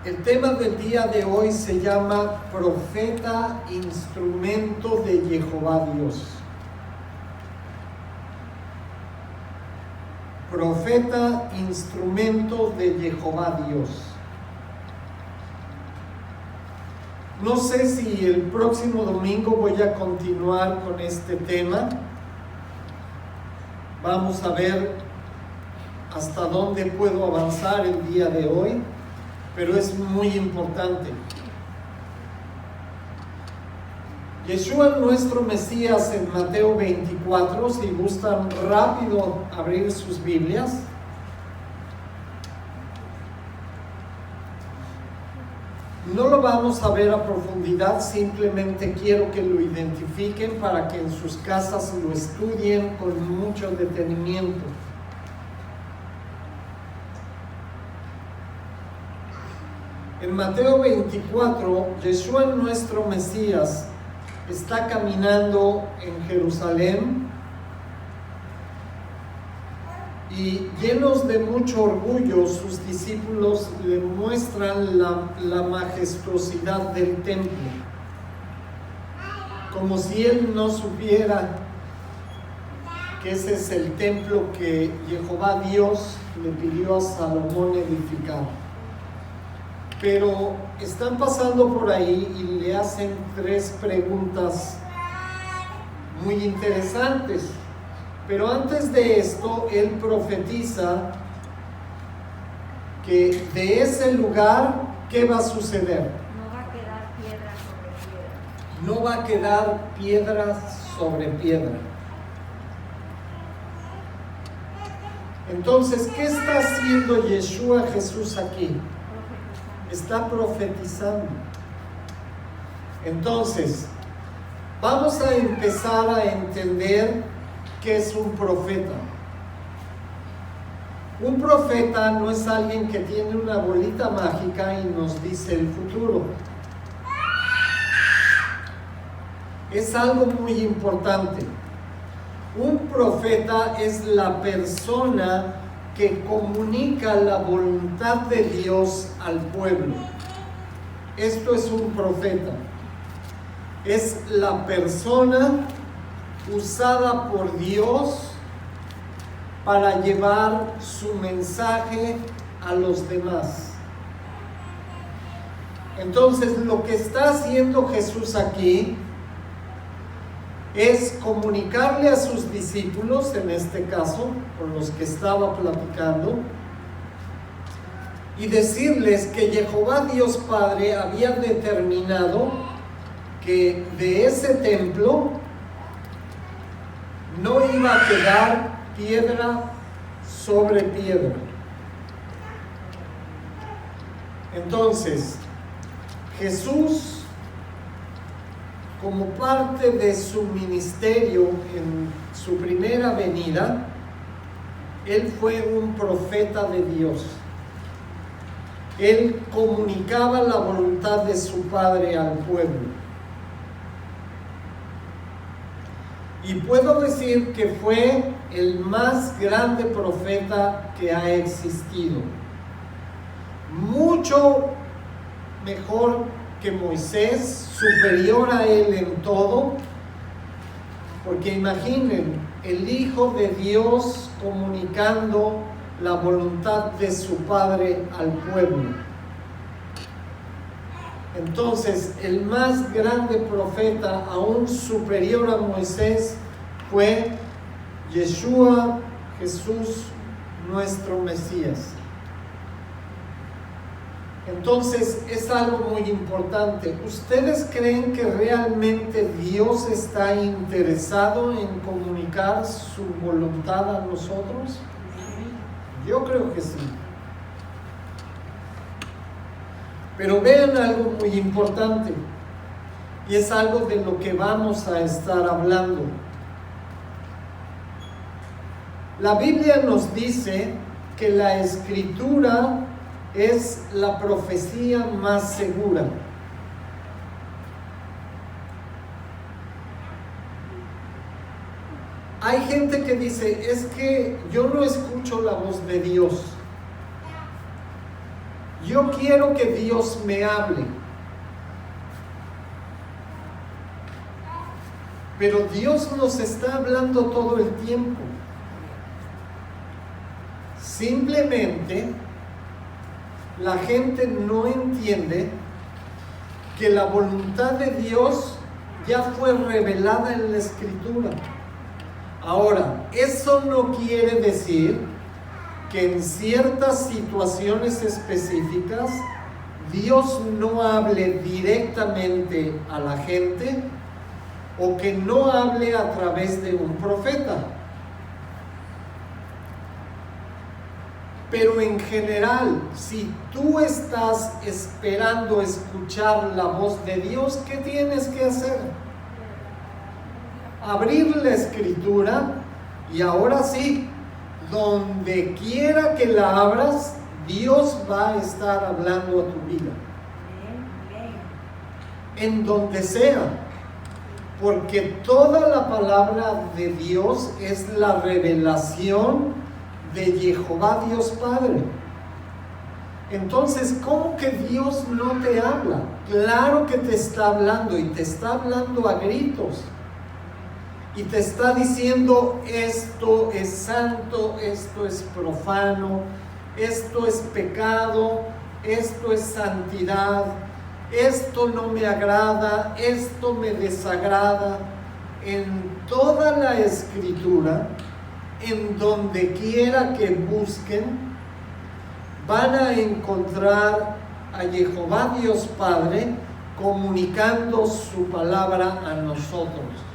El tema del día de hoy se llama Profeta, instrumento de Jehová Dios. Profeta, instrumento de Jehová Dios. No sé si el próximo domingo voy a continuar con este tema. Vamos a ver hasta dónde puedo avanzar el día de hoy, pero es muy importante. Yeshua, nuestro Mesías, en Mateo 24, si gustan rápido abrir sus Biblias. No lo vamos a ver a profundidad, simplemente quiero que lo identifiquen para que en sus casas lo estudien con mucho detenimiento. En Mateo 24, Yeshua, nuestro Mesías, está caminando en Jerusalén y, llenos de mucho orgullo, sus discípulos le muestran la majestuosidad del templo, como si él no supiera que ese es el templo que Jehová Dios le pidió a Salomón edificar. Pero están pasando por ahí y le hacen tres preguntas muy interesantes. Pero antes de esto, él profetiza que de ese lugar, ¿qué va a suceder? No va a quedar piedra sobre piedra. No va a quedar piedra sobre piedra. Entonces, ¿qué está haciendo Yeshua Jesús aquí? Está profetizando. Entonces, vamos a empezar a entender qué es un profeta. Un profeta no es alguien que tiene una bolita mágica y nos dice el futuro. Es algo muy importante. Un profeta es la persona que comunica la voluntad de Dios al pueblo. Esto es un profeta. Es la persona usada por Dios para llevar su mensaje a los demás. Entonces, lo que está haciendo Jesús aquí es comunicarle a sus discípulos, en este caso, con los que estaba platicando, y decirles que Jehová Dios Padre había determinado que de ese templo no iba a quedar piedra sobre piedra. Entonces, Jesús, como parte de su ministerio en su primera venida, él fue un profeta de Dios. Él comunicaba la voluntad de su Padre al pueblo. Y puedo decir que fue el más grande profeta que ha existido. Mucho mejor que Moisés, superior a él en todo, porque imaginen, el Hijo de Dios comunicando la voluntad de su Padre al pueblo. Entonces, el más grande profeta, aún superior a Moisés, fue Yeshua, Jesús, nuestro Mesías. Entonces, es algo muy importante. ¿Ustedes creen que realmente Dios está interesado en comunicar su voluntad a nosotros? Yo creo que sí. Pero vean algo muy importante, y es algo de lo que vamos a estar hablando. La Biblia nos dice que la Escritura es la profecía más segura. Hay gente que dice, es que yo no escucho la voz de Dios. Yo quiero que Dios me hable. Pero Dios nos está hablando todo el tiempo. Simplemente la gente no entiende que la voluntad de Dios ya fue revelada en la Escritura. Ahora, eso no quiere decir que en ciertas situaciones específicas Dios no hable directamente a la gente o que no hable a través de un profeta. Pero en general, si tú estás esperando escuchar la voz de Dios, ¿qué tienes que hacer? Abrir la Escritura y ahora sí, donde quiera que la abras, Dios va a estar hablando a tu vida. En donde sea. Porque toda la palabra de Dios es la revelación de Jehová Dios Padre. Entonces, ¿cómo que Dios no te habla? Claro que te está hablando y te está hablando a gritos. Y te está diciendo, esto es santo, esto es profano, esto es pecado, esto es santidad, esto no me agrada, esto me desagrada. En toda la Escritura, en donde quiera que busquen, van a encontrar a Jehová Dios Padre comunicando su palabra a nosotros.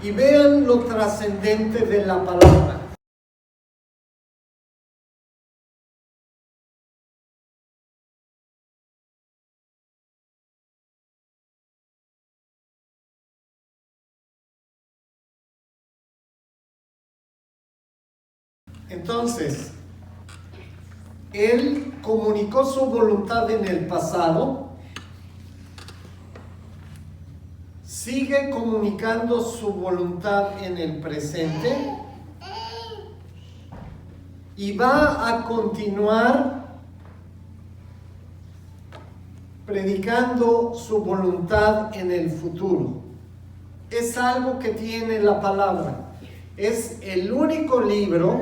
Y vean lo trascendente de la palabra. Entonces, Él comunicó su voluntad en el pasado, sigue comunicando su voluntad en el presente y va a continuar predicando su voluntad en el futuro. Es algo que tiene la palabra. Es el único libro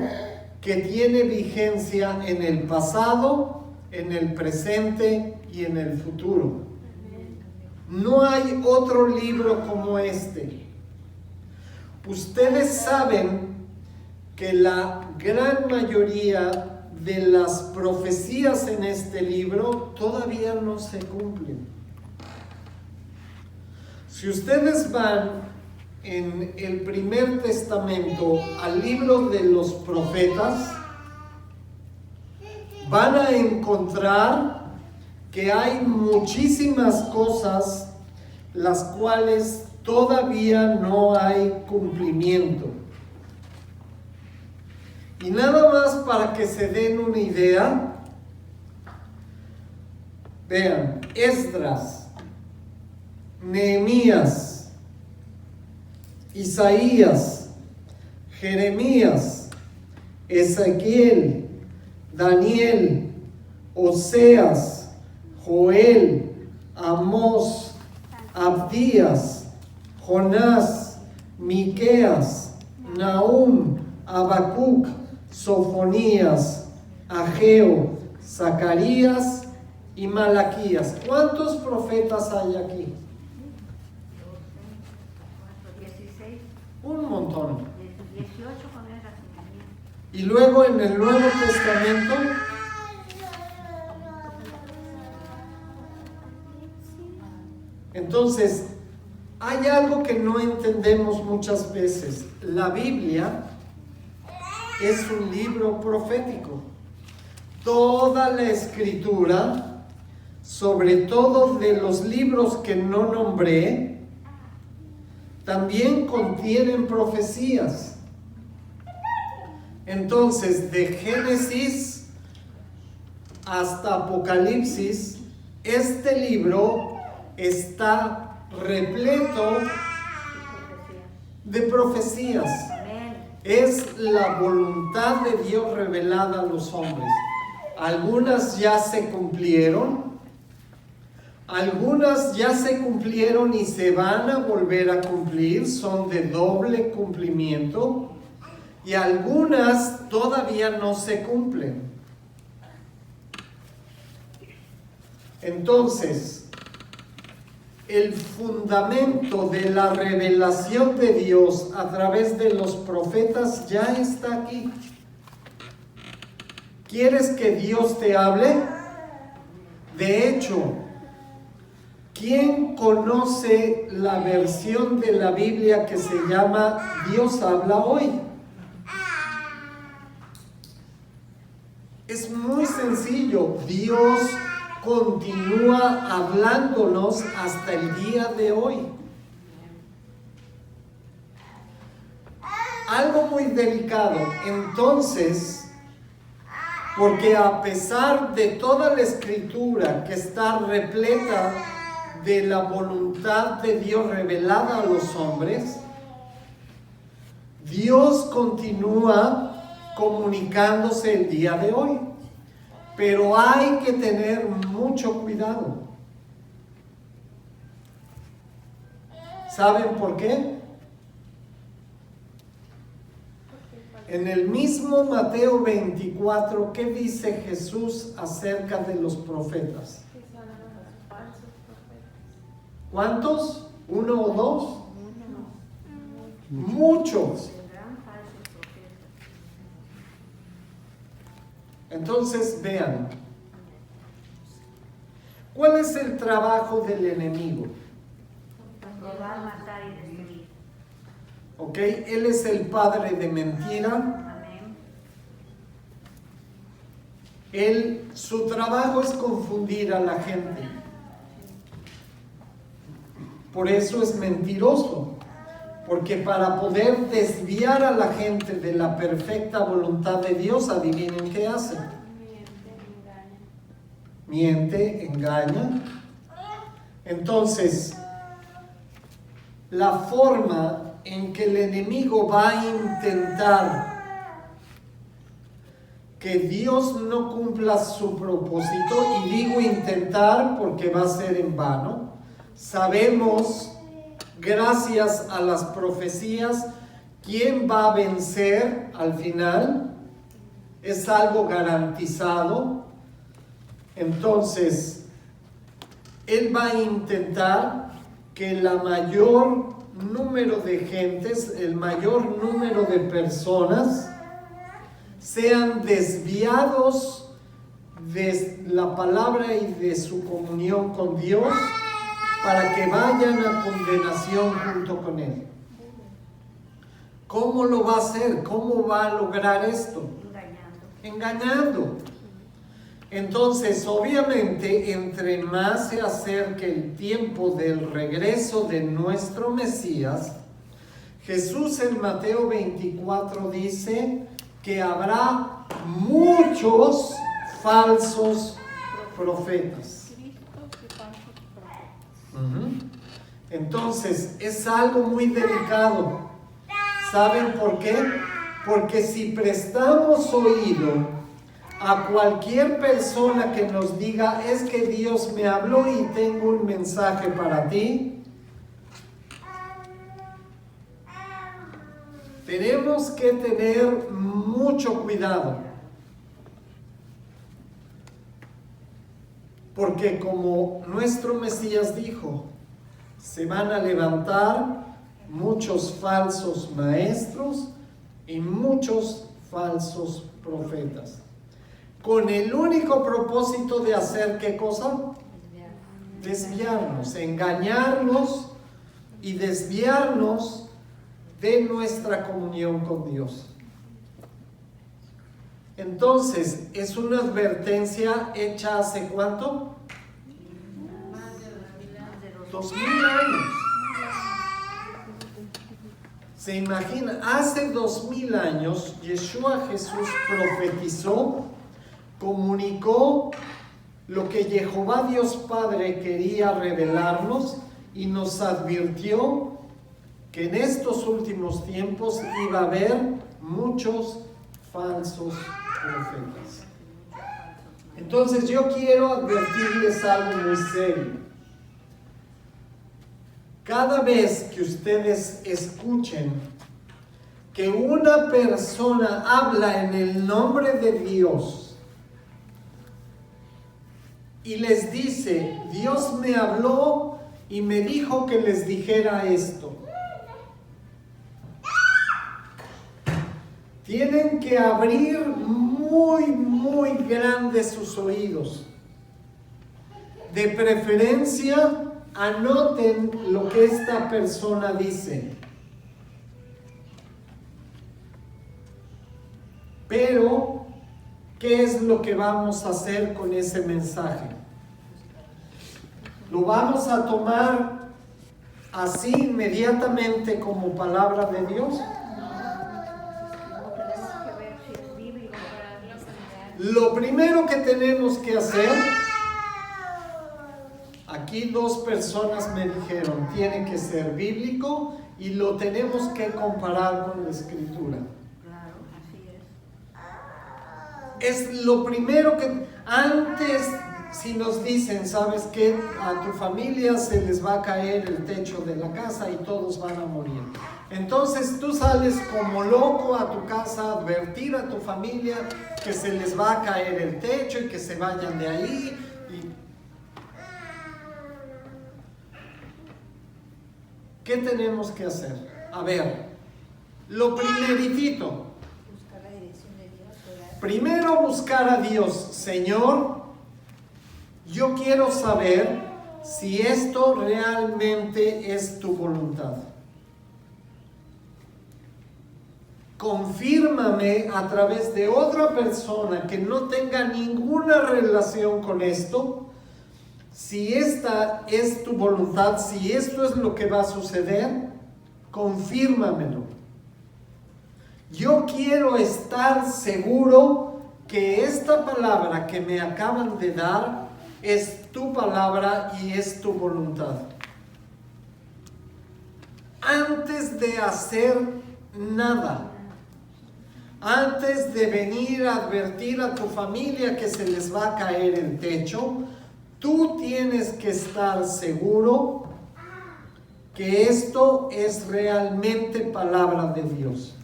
que tiene vigencia en el pasado, en el presente y en el futuro. No hay otro libro como este. Ustedes saben que la gran mayoría de las profecías en este libro todavía no se cumplen. Si ustedes van en el Primer Testamento al libro de los profetas, van a encontrar que hay muchísimas cosas las cuales todavía no hay cumplimiento. Y nada más para que se den una idea, vean, Esdras, Nehemías, Isaías, Jeremías, Ezequiel, Daniel, Oseas, Joel, Amós, Abdías, Jonás, Miqueas, Nahum, Habacuc, Sofonías, Ageo, Zacarías y Malaquías. ¿Cuántos profetas hay aquí? 16. Un montón. 18 con el nacimiento. Y luego en el Nuevo Testamento, entonces, hay algo que no entendemos muchas veces. La Biblia es un libro profético. Toda la Escritura, sobre todo de los libros que no nombré, también contienen profecías. Entonces, de Génesis hasta Apocalipsis, este libro está repleto de profecías. Amén. Es la voluntad de Dios revelada a los hombres. Algunas ya se cumplieron, algunas ya se cumplieron y se van a volver a cumplir, son de doble cumplimiento, y algunas todavía no se cumplen. Entonces, el fundamento de la revelación de Dios a través de los profetas ya está aquí. ¿Quieres que Dios te hable? De hecho, ¿quién conoce la versión de la Biblia que se llama Dios habla hoy? Es muy sencillo. Dios continúa hablándonos hasta el día de hoy. Algo muy delicado. Entonces, porque a pesar de toda la escritura que está repleta de la voluntad de Dios revelada a los hombres, Dios continúa comunicándose el día de hoy. Pero hay que tener mucho cuidado. ¿Saben por qué? En el mismo Mateo 24, ¿qué dice Jesús acerca de los profetas? ¿Cuántos? ¿Uno o dos? Muchos. Entonces vean, ¿cuál es el trabajo del enemigo? Robar, matar y destruir. ¿Ok? Él es el padre de mentira. Amén. Su trabajo es confundir a la gente. Por eso es mentiroso. Porque para poder desviar a la gente de la perfecta voluntad de Dios, adivinen qué hace. Miente, engaña. Entonces, la forma en que el enemigo va a intentar que Dios no cumpla su propósito, y digo intentar porque va a ser en vano, sabemos, gracias a las profecías, quién va a vencer al final. Es algo garantizado. Entonces, él va a intentar que el mayor número de gentes, el mayor número de personas, sean desviados de la palabra y de su comunión con Dios, para que vayan a condenación junto con Él. ¿Cómo lo va a hacer? ¿Cómo va a lograr esto? Engañando. Entonces, obviamente, entre más se acerque el tiempo del regreso de nuestro Mesías, Jesús en Mateo 24 dice que habrá muchos falsos profetas. Entonces, es algo muy delicado. ¿Saben por qué? Porque si prestamos oído a cualquier persona que nos diga, es que Dios me habló y tengo un mensaje para ti, tenemos que tener mucho cuidado. Porque como nuestro Mesías dijo, se van a levantar muchos falsos maestros y muchos falsos profetas. Con el único propósito de hacer ¿qué cosa? Desviarnos, engañarnos y desviarnos de nuestra comunión con Dios. Entonces, es una advertencia hecha ¿hace cuánto? 2000 años. Se imagina, hace 2000 años, Yeshua Jesús profetizó, comunicó lo que Jehová Dios Padre quería revelarnos y nos advirtió que en estos últimos tiempos iba a haber muchos falsos profetas. Entonces yo quiero advertirles algo muy serio. Cada vez que ustedes escuchen que una persona habla en el nombre de Dios y les dice, Dios me habló y me dijo que les dijera esto, tienen que abrir muy grandes sus oídos. De preferencia, anoten lo que esta persona dice. Pero, ¿qué es lo que vamos a hacer con ese mensaje? ¿Lo vamos a tomar así inmediatamente como palabra de Dios? Lo primero que tenemos que hacer, aquí dos personas me dijeron, tiene que ser bíblico y lo tenemos que comparar con la Escritura. Claro, así es. Es lo primero que, antes, si nos dicen, ¿sabes qué? A tu familia se les va a caer el techo de la casa y todos van a morir. Entonces tú sales como loco a tu casa a advertir a tu familia que se les va a caer el techo y que se vayan de ahí. ¿Qué tenemos que hacer? A ver, lo primeritito. Buscar la dirección de Dios. Primero buscar a Dios. Señor, yo quiero saber si esto realmente es tu voluntad. Confírmame a través de otra persona que no tenga ninguna relación con esto, si esta es tu voluntad, si esto es lo que va a suceder, confírmamelo. Yo quiero estar seguro que esta palabra que me acaban de dar es tu palabra y es tu voluntad. Antes de hacer nada, antes de venir a advertir a tu familia que se les va a caer el techo, tú tienes que estar seguro que esto es realmente palabra de Dios.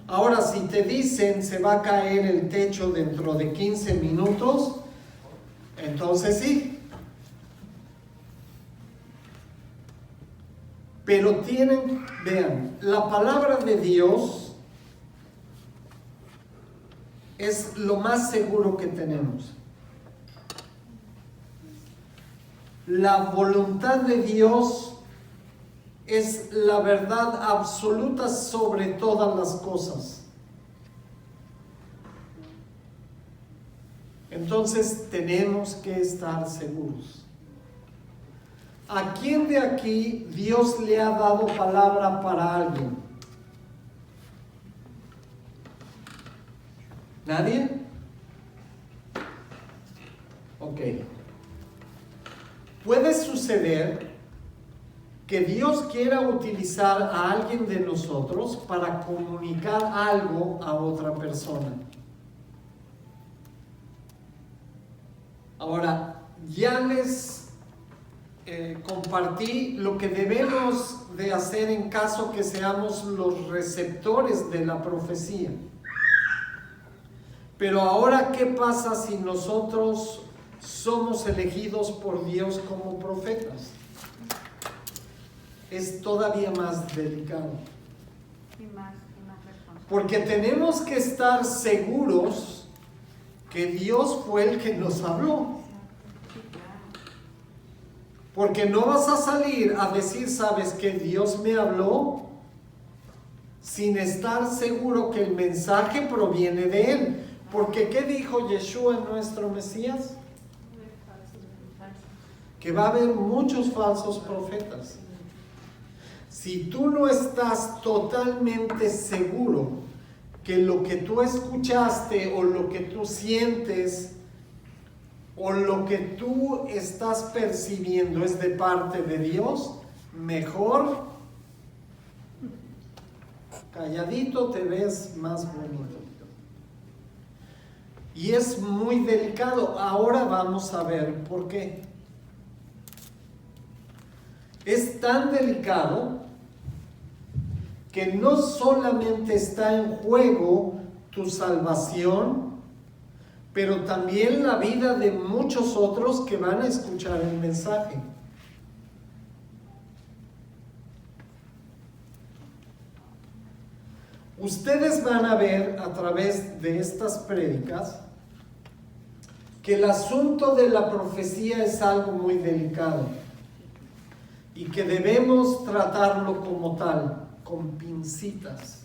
Ahora, si te dicen se va a caer el techo dentro de 15 minutos, entonces sí. Pero vean, la palabra de Dios es lo más seguro que tenemos. La voluntad de Dios es la verdad absoluta sobre todas las cosas. Entonces tenemos que estar seguros. ¿A quién de aquí Dios le ha dado palabra para alguien? ¿Nadie? Ok. Puede suceder que Dios quiera utilizar a alguien de nosotros para comunicar algo a otra persona. Ahora, ya les compartí lo que debemos de hacer en caso que seamos los receptores de la profecía. Pero ahora, ¿qué pasa si nosotros somos elegidos por Dios como profetas? Es todavía más delicado. Y más responsable. Porque tenemos que estar seguros que Dios fue el que nos habló. Sí, claro. Porque no vas a salir a decir, ¿sabes qué? Dios me habló sin estar seguro que el mensaje proviene de Él. Porque ¿qué dijo Yeshua, nuestro Mesías? Que va a haber muchos falsos profetas. Si tú no estás totalmente seguro que lo que tú escuchaste o lo que tú sientes o lo que tú estás percibiendo es de parte de Dios, mejor calladito te ves más bonito. Y es muy delicado. Ahora vamos a ver por qué. Es tan delicado que no solamente está en juego tu salvación, pero también la vida de muchos otros que van a escuchar el mensaje. Ustedes van a ver a través de estas prédicas que el asunto de la profecía es algo muy delicado y que debemos tratarlo como tal, con pincitas.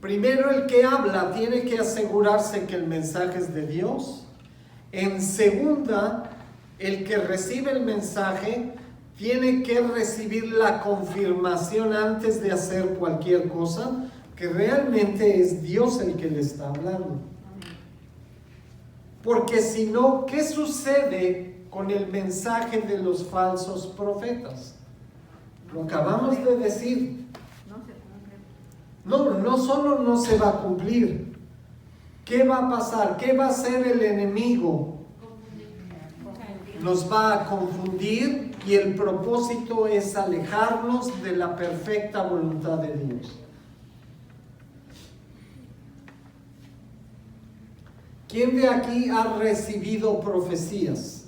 Primero, el que habla tiene que asegurarse que el mensaje es de Dios. En segunda, el que recibe el mensaje tiene que recibir la confirmación antes de hacer cualquier cosa, que realmente es Dios el que le está hablando. Porque si no, ¿qué sucede con el mensaje de los falsos profetas? Lo acabamos de decir. No solo no se va a cumplir. ¿Qué va a pasar? ¿Qué va a hacer el enemigo? Nos va a confundir y el propósito es alejarnos de la perfecta voluntad de Dios. ¿Quién de aquí ha recibido profecías?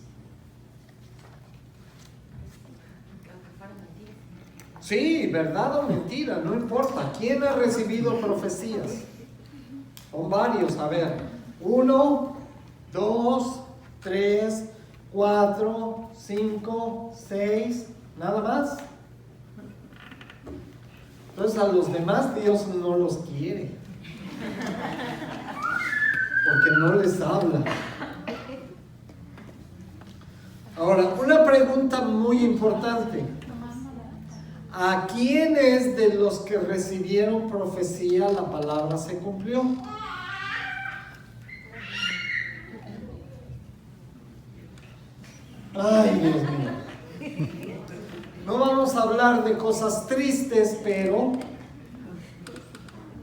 Sí, verdad o mentira, no importa. ¿Quién ha recibido profecías? Son varios, a ver. 1, 2, 3, 4, 5, 6, nada más. Entonces a los demás Dios no los quiere, porque no les habla. Ahora, una pregunta muy importante. ¿A quiénes de los que recibieron profecía la palabra se cumplió? Ay, Dios mío. No vamos a hablar de cosas tristes, pero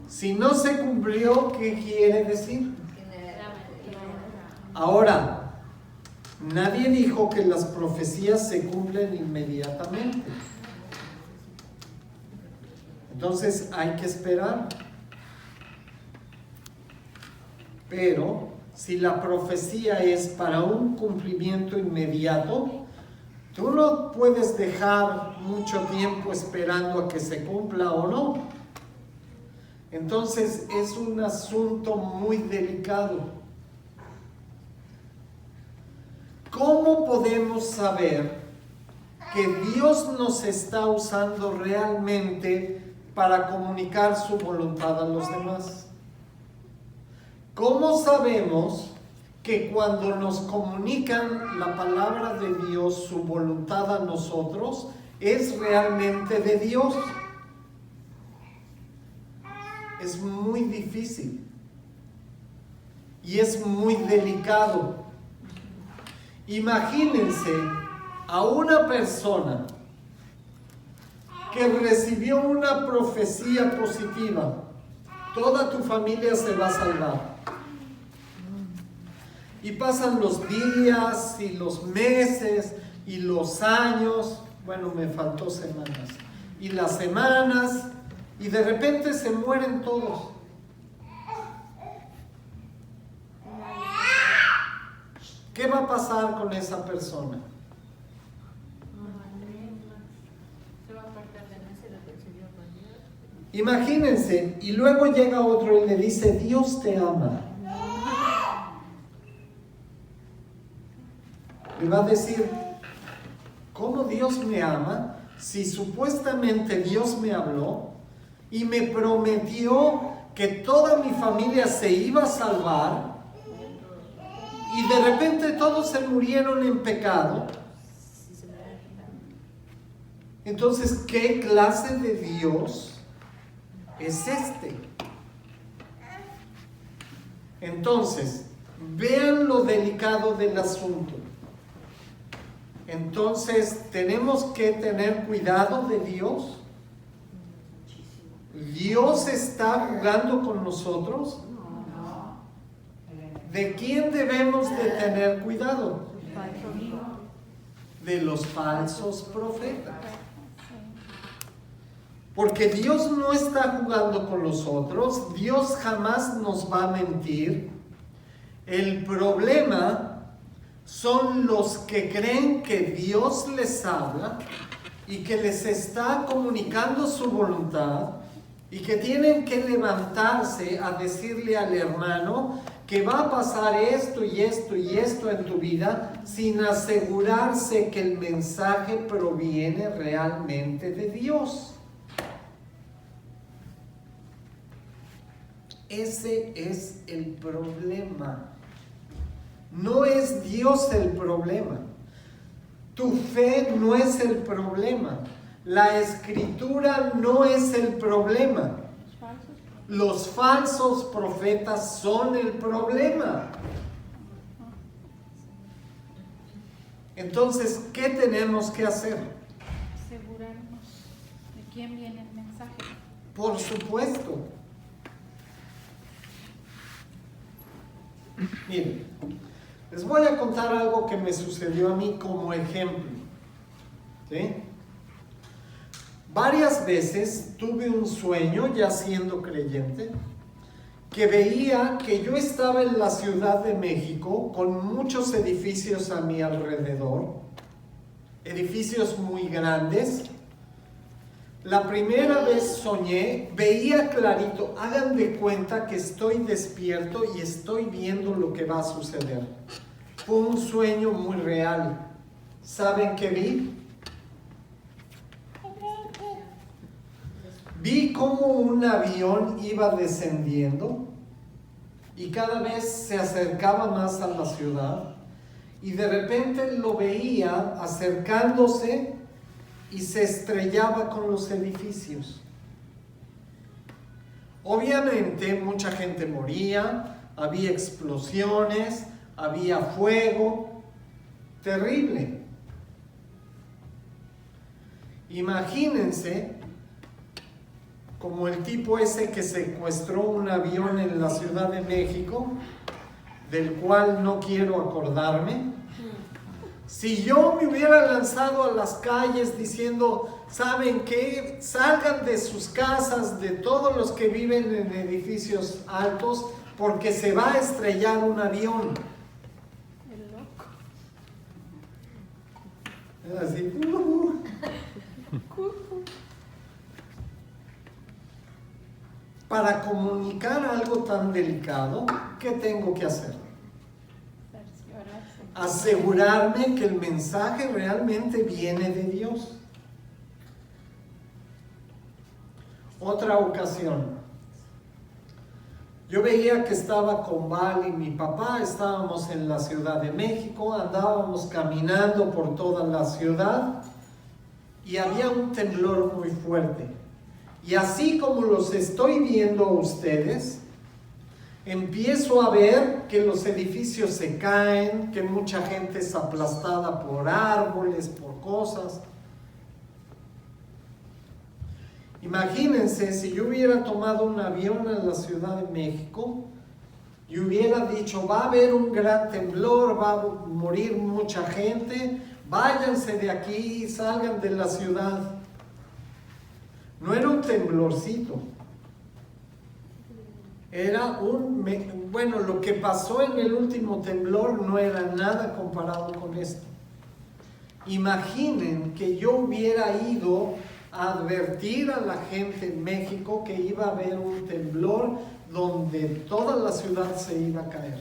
si no se cumplió, ¿qué quiere decir? Ahora, nadie dijo que las profecías se cumplen inmediatamente. Entonces hay que esperar. Pero si la profecía es para un cumplimiento inmediato, tú no puedes dejar mucho tiempo esperando a que se cumpla o no. Entonces es un asunto muy delicado. ¿Cómo podemos saber que Dios nos está usando realmente para comunicar su voluntad a los demás? ¿Cómo sabemos que cuando nos comunican la palabra de Dios, su voluntad a nosotros, es realmente de Dios? Es muy difícil y es muy delicado. Imagínense a una persona que recibió una profecía positiva: toda tu familia se va a salvar. Y pasan los días y los meses y los años, bueno, me faltó semanas, y las semanas, y de repente se mueren todos. ¿Qué va a pasar con esa persona? Imagínense, y luego llega otro y le dice: Dios te ama. Le va a decir: ¿cómo Dios me ama? Si supuestamente Dios me habló y me prometió que toda mi familia se iba a salvar, y de repente todos se murieron en pecado. Entonces, ¿qué clase de Dios es este? Entonces, vean lo delicado del asunto. Entonces, ¿tenemos que tener cuidado de Dios? ¿Dios está jugando con nosotros? ¿De quién debemos de tener cuidado? De los falsos profetas. Porque Dios no está jugando con nosotros. Dios jamás nos va a mentir. El problema son los que creen que Dios les habla y que les está comunicando su voluntad y que tienen que levantarse a decirle al hermano que va a pasar esto y esto y esto en tu vida sin asegurarse que el mensaje proviene realmente de Dios. Ese es el problema. No es Dios el problema. Tu fe no es el problema. La escritura no es el problema. Los falsos profetas son el problema. Entonces, ¿qué tenemos que hacer? Asegurarnos de quién viene el mensaje. Por supuesto. Miren, les voy a contar algo que me sucedió a mí como ejemplo. ¿Sí? Varias veces tuve un sueño, ya siendo creyente, que veía que yo estaba en la Ciudad de México con muchos edificios a mi alrededor, edificios muy grandes. La primera vez soñé, veía clarito, hagan de cuenta que estoy despierto y estoy viendo lo que va a suceder. Fue un sueño muy real. ¿Saben qué vi? Vi cómo un avión iba descendiendo y cada vez se acercaba más a la ciudad y de repente lo veía acercándose y se estrellaba con los edificios. Obviamente mucha gente moría, había explosiones, había fuego, terrible. Imagínense como el tipo ese que secuestró un avión en la Ciudad de México, del cual no quiero acordarme. Si yo me hubiera lanzado a las calles diciendo, ¿saben qué? Salgan de sus casas, de todos los que viven en edificios altos, porque se va a estrellar un avión. El loco. Era así. Para comunicar algo tan delicado, ¿qué tengo que hacer? Asegurarme que el mensaje realmente viene de Dios. Otra ocasión, yo veía que estaba con Val y mi papá, estábamos en la Ciudad de México, andábamos caminando por toda la ciudad y había un temblor muy fuerte. Y así como los estoy viendo a ustedes, empiezo a ver que los edificios se caen, que mucha gente es aplastada por árboles, por cosas. Imagínense si yo hubiera tomado un avión a la Ciudad de México y hubiera dicho, va a haber un gran temblor, va a morir mucha gente, váyanse de aquí, salgan de la ciudad. No era un temblorcito. Era bueno, lo que pasó en el último temblor no era nada comparado con esto. Imaginen que yo hubiera ido a advertir a la gente en México que iba a haber un temblor donde toda la ciudad se iba a caer.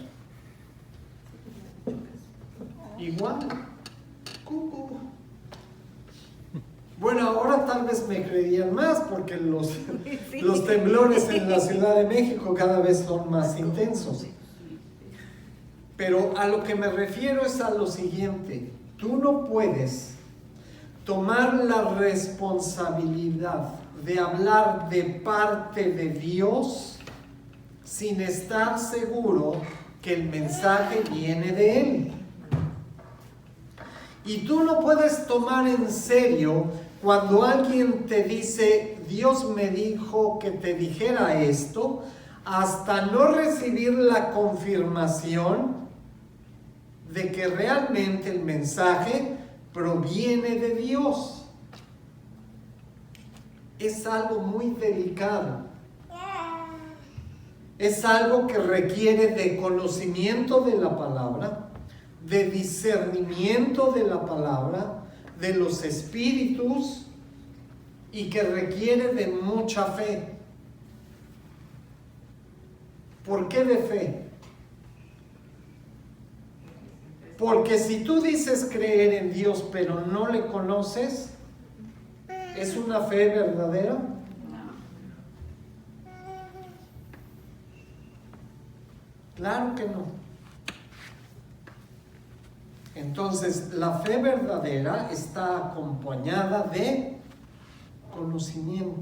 Igual. Bueno, ahora tal vez me creerían más porque los temblores en la Ciudad de México cada vez son más intensos. Pero a lo que me refiero es a lo siguiente: tú no puedes tomar la responsabilidad de hablar de parte de Dios sin estar seguro que el mensaje viene de Él. Y tú no puedes tomar en serio Cuando alguien te dice, Dios me dijo que te dijera esto, hasta no recibir la confirmación de que realmente el mensaje proviene de Dios. Es algo muy delicado. Es algo que requiere de conocimiento de la palabra, de discernimiento de la palabra, de los espíritus, y que requiere de mucha fe. ¿Por qué de fe? Porque si tú dices creer en Dios pero no le conoces, ¿es una fe verdadera? Claro que no. Entonces, la fe verdadera está acompañada de conocimiento.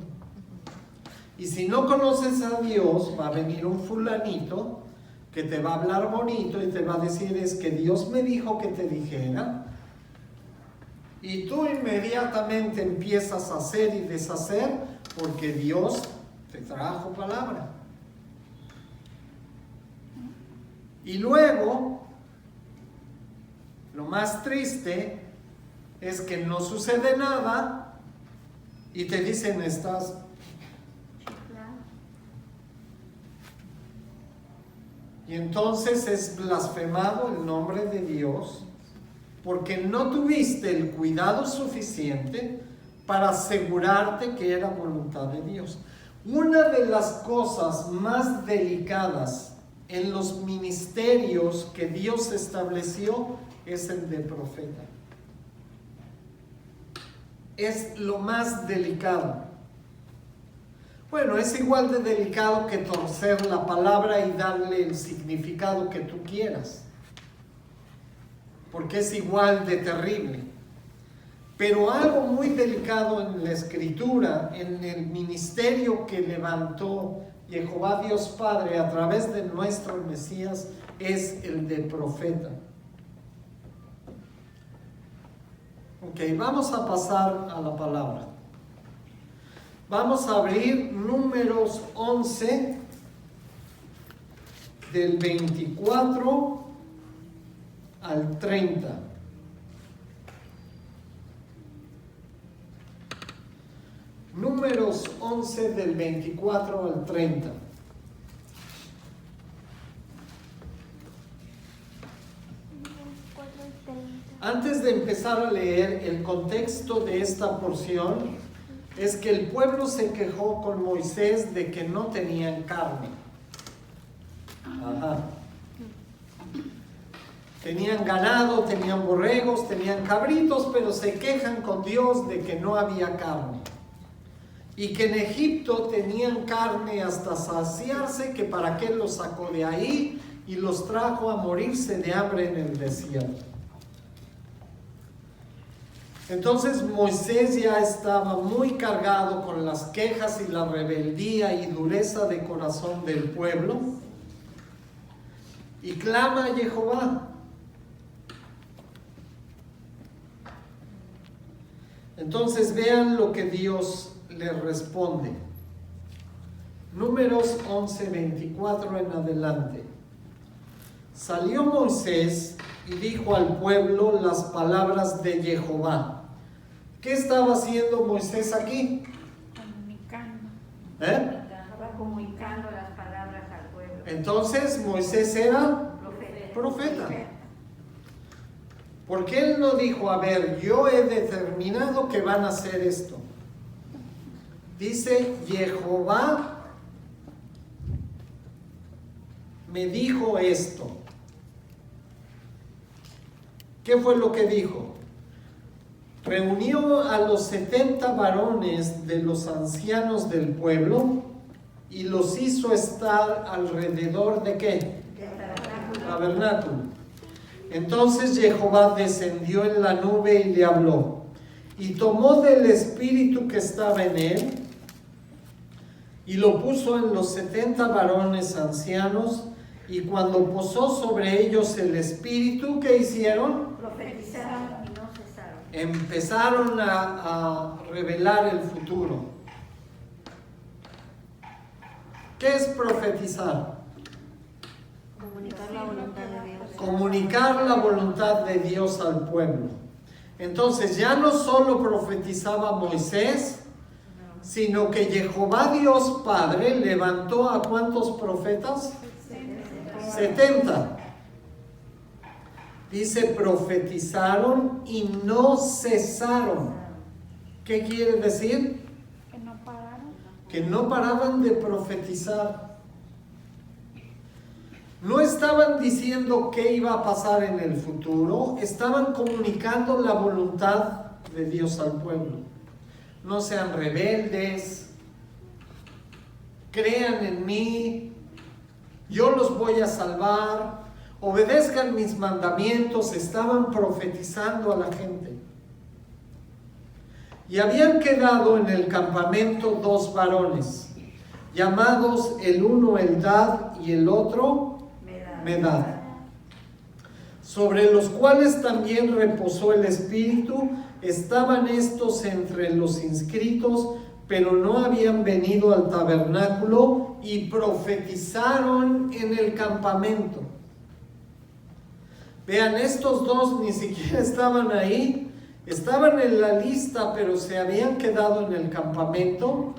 Y si no conoces a Dios, va a venir un fulanito que te va a hablar bonito y te va a decir, es que Dios me dijo que te dijera. Y tú inmediatamente empiezas a hacer y deshacer porque Dios te trajo palabra. Y luego, lo más triste es que no sucede nada y te dicen, estás... Y entonces es blasfemado el nombre de Dios porque no tuviste el cuidado suficiente para asegurarte que era voluntad de Dios. Una de las cosas más delicadas en los ministerios que Dios estableció es el de profeta. Es lo más delicado. Bueno, es igual de delicado que torcer la palabra y darle el significado que tú quieras, porque es igual de terrible. Pero algo muy delicado en la Escritura, en el ministerio que levantó Jehová Dios Padre a través de nuestro Mesías, es el de profeta. Ok, vamos a pasar a la palabra. Vamos a abrir Números 11, del 24 al 30. Números 11, del 24 al 30. Antes de empezar a leer, el contexto de esta porción es que el pueblo se quejó con Moisés de que no tenían carne. Ajá. Tenían ganado, tenían borregos, tenían cabritos, pero se quejan con Dios de que no había carne. Y que en Egipto tenían carne hasta saciarse, que para qué los sacó de ahí y los trajo a morirse de hambre en el desierto. Entonces Moisés ya estaba muy cargado con las quejas y la rebeldía y dureza de corazón del pueblo y clama a Jehová. Entonces vean lo que Dios le responde. Números 11, 24 en adelante. Salió Moisés y dijo al pueblo las palabras de Jehová. ¿Qué estaba haciendo Moisés aquí? Comunicando. Estaba comunicando las palabras al pueblo. Entonces Moisés era profeta. Porque él no dijo, a ver, yo he determinado que van a hacer esto. Dice, Jehová me dijo esto. ¿Qué fue lo que dijo? Reunió a los 70 varones de los ancianos del pueblo y los hizo estar alrededor de ¿qué? Tabernáculo. Entonces Jehová descendió en la nube y le habló, y tomó del espíritu que estaba en él y lo puso en los 70 varones ancianos, y cuando posó sobre ellos el espíritu, ¿qué hicieron? Profetizaron y no cesaron. empezaron a revelar el futuro. ¿Qué es profetizar? Comunicar la voluntad de Dios. Comunicar la voluntad de Dios al pueblo. Entonces ya no solo profetizaba Moisés, sino que Jehová Dios Padre levantó ¿a cuántos profetas? 70. Dice, profetizaron y no cesaron. ¿Qué quiere decir? Que no pararon. Que no paraban de profetizar. No estaban diciendo qué iba a pasar en el futuro, estaban comunicando la voluntad de Dios al pueblo. No sean rebeldes, crean en mí, yo los voy a salvar, obedezcan mis mandamientos. Estaban profetizando a la gente. Y habían quedado en el campamento 2 varones, llamados el uno Eldad y el otro Medad, sobre los cuales también reposó el Espíritu. Estaban estos entre los inscritos, pero no habían venido al tabernáculo, y profetizaron en el campamento. Vean, estos dos ni siquiera estaban ahí, estaban en la lista, pero se habían quedado en el campamento,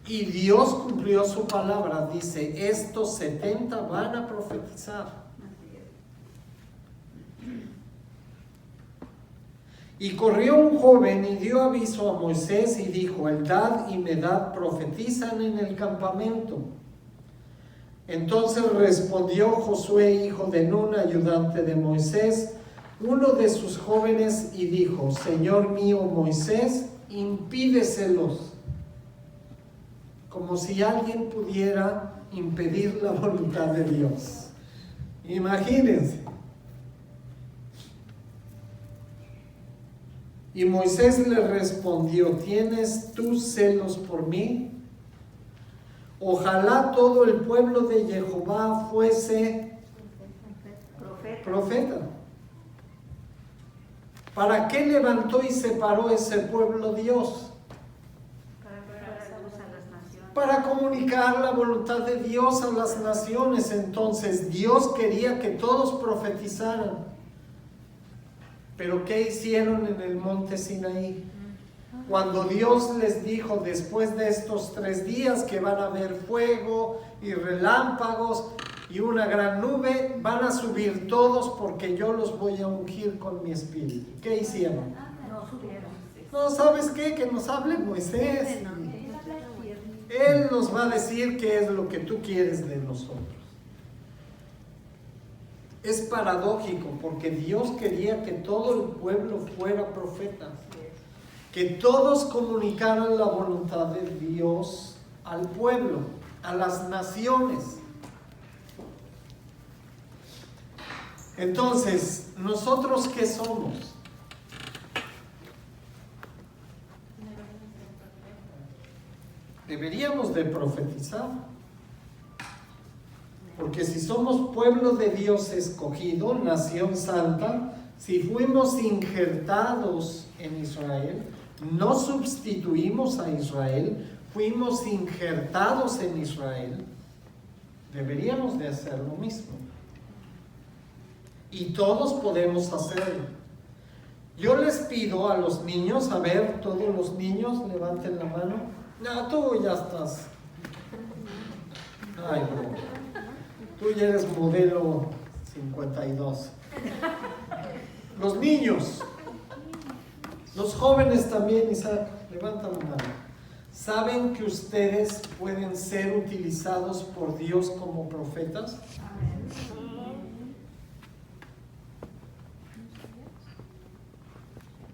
y Dios cumplió su palabra. Dice, estos 70 van a profetizar. Y corrió un joven y dio aviso a Moisés y dijo, Eldad y Medad profetizan en el campamento. Entonces respondió Josué, hijo de Nun, ayudante de Moisés, uno de sus jóvenes, y dijo, Señor mío Moisés, impídeselos. Como si alguien pudiera impedir la voluntad de Dios. Imagínense. Y Moisés le respondió, ¿tienes tú celos por mí? Ojalá todo el pueblo de Jehová fuese profeta. ¿Para qué levantó y separó ese pueblo Dios? Para comunicar la voluntad de Dios a las naciones. Entonces Dios quería que todos profetizaran. Pero ¿qué hicieron en el monte Sinaí? Cuando Dios les dijo, después de estos 3 días que van a haber fuego y relámpagos y una gran nube, van a subir todos porque yo los voy a ungir con mi espíritu. ¿Qué hicieron? No, ¿sabes qué? Que nos hable Moisés. Él nos va a decir qué es lo que tú quieres de nosotros. Es paradójico porque Dios quería que todo el pueblo fuera profeta, que todos comunicaran la voluntad de Dios al pueblo, a las naciones. Entonces, ¿nosotros qué somos? Deberíamos de profetizar. Porque si somos pueblo de Dios escogido, nación santa, si fuimos injertados en Israel, no sustituimos a Israel, fuimos injertados en Israel, deberíamos de hacer lo mismo. Y todos podemos hacerlo. Yo les pido a los niños, a ver, todos los niños, levanten la mano. No, tú ya estás. Ay, bro. Tú ya eres modelo 52. Los niños, los jóvenes también, Isaac, levanta la mano. ¿Saben que ustedes pueden ser utilizados por Dios como profetas?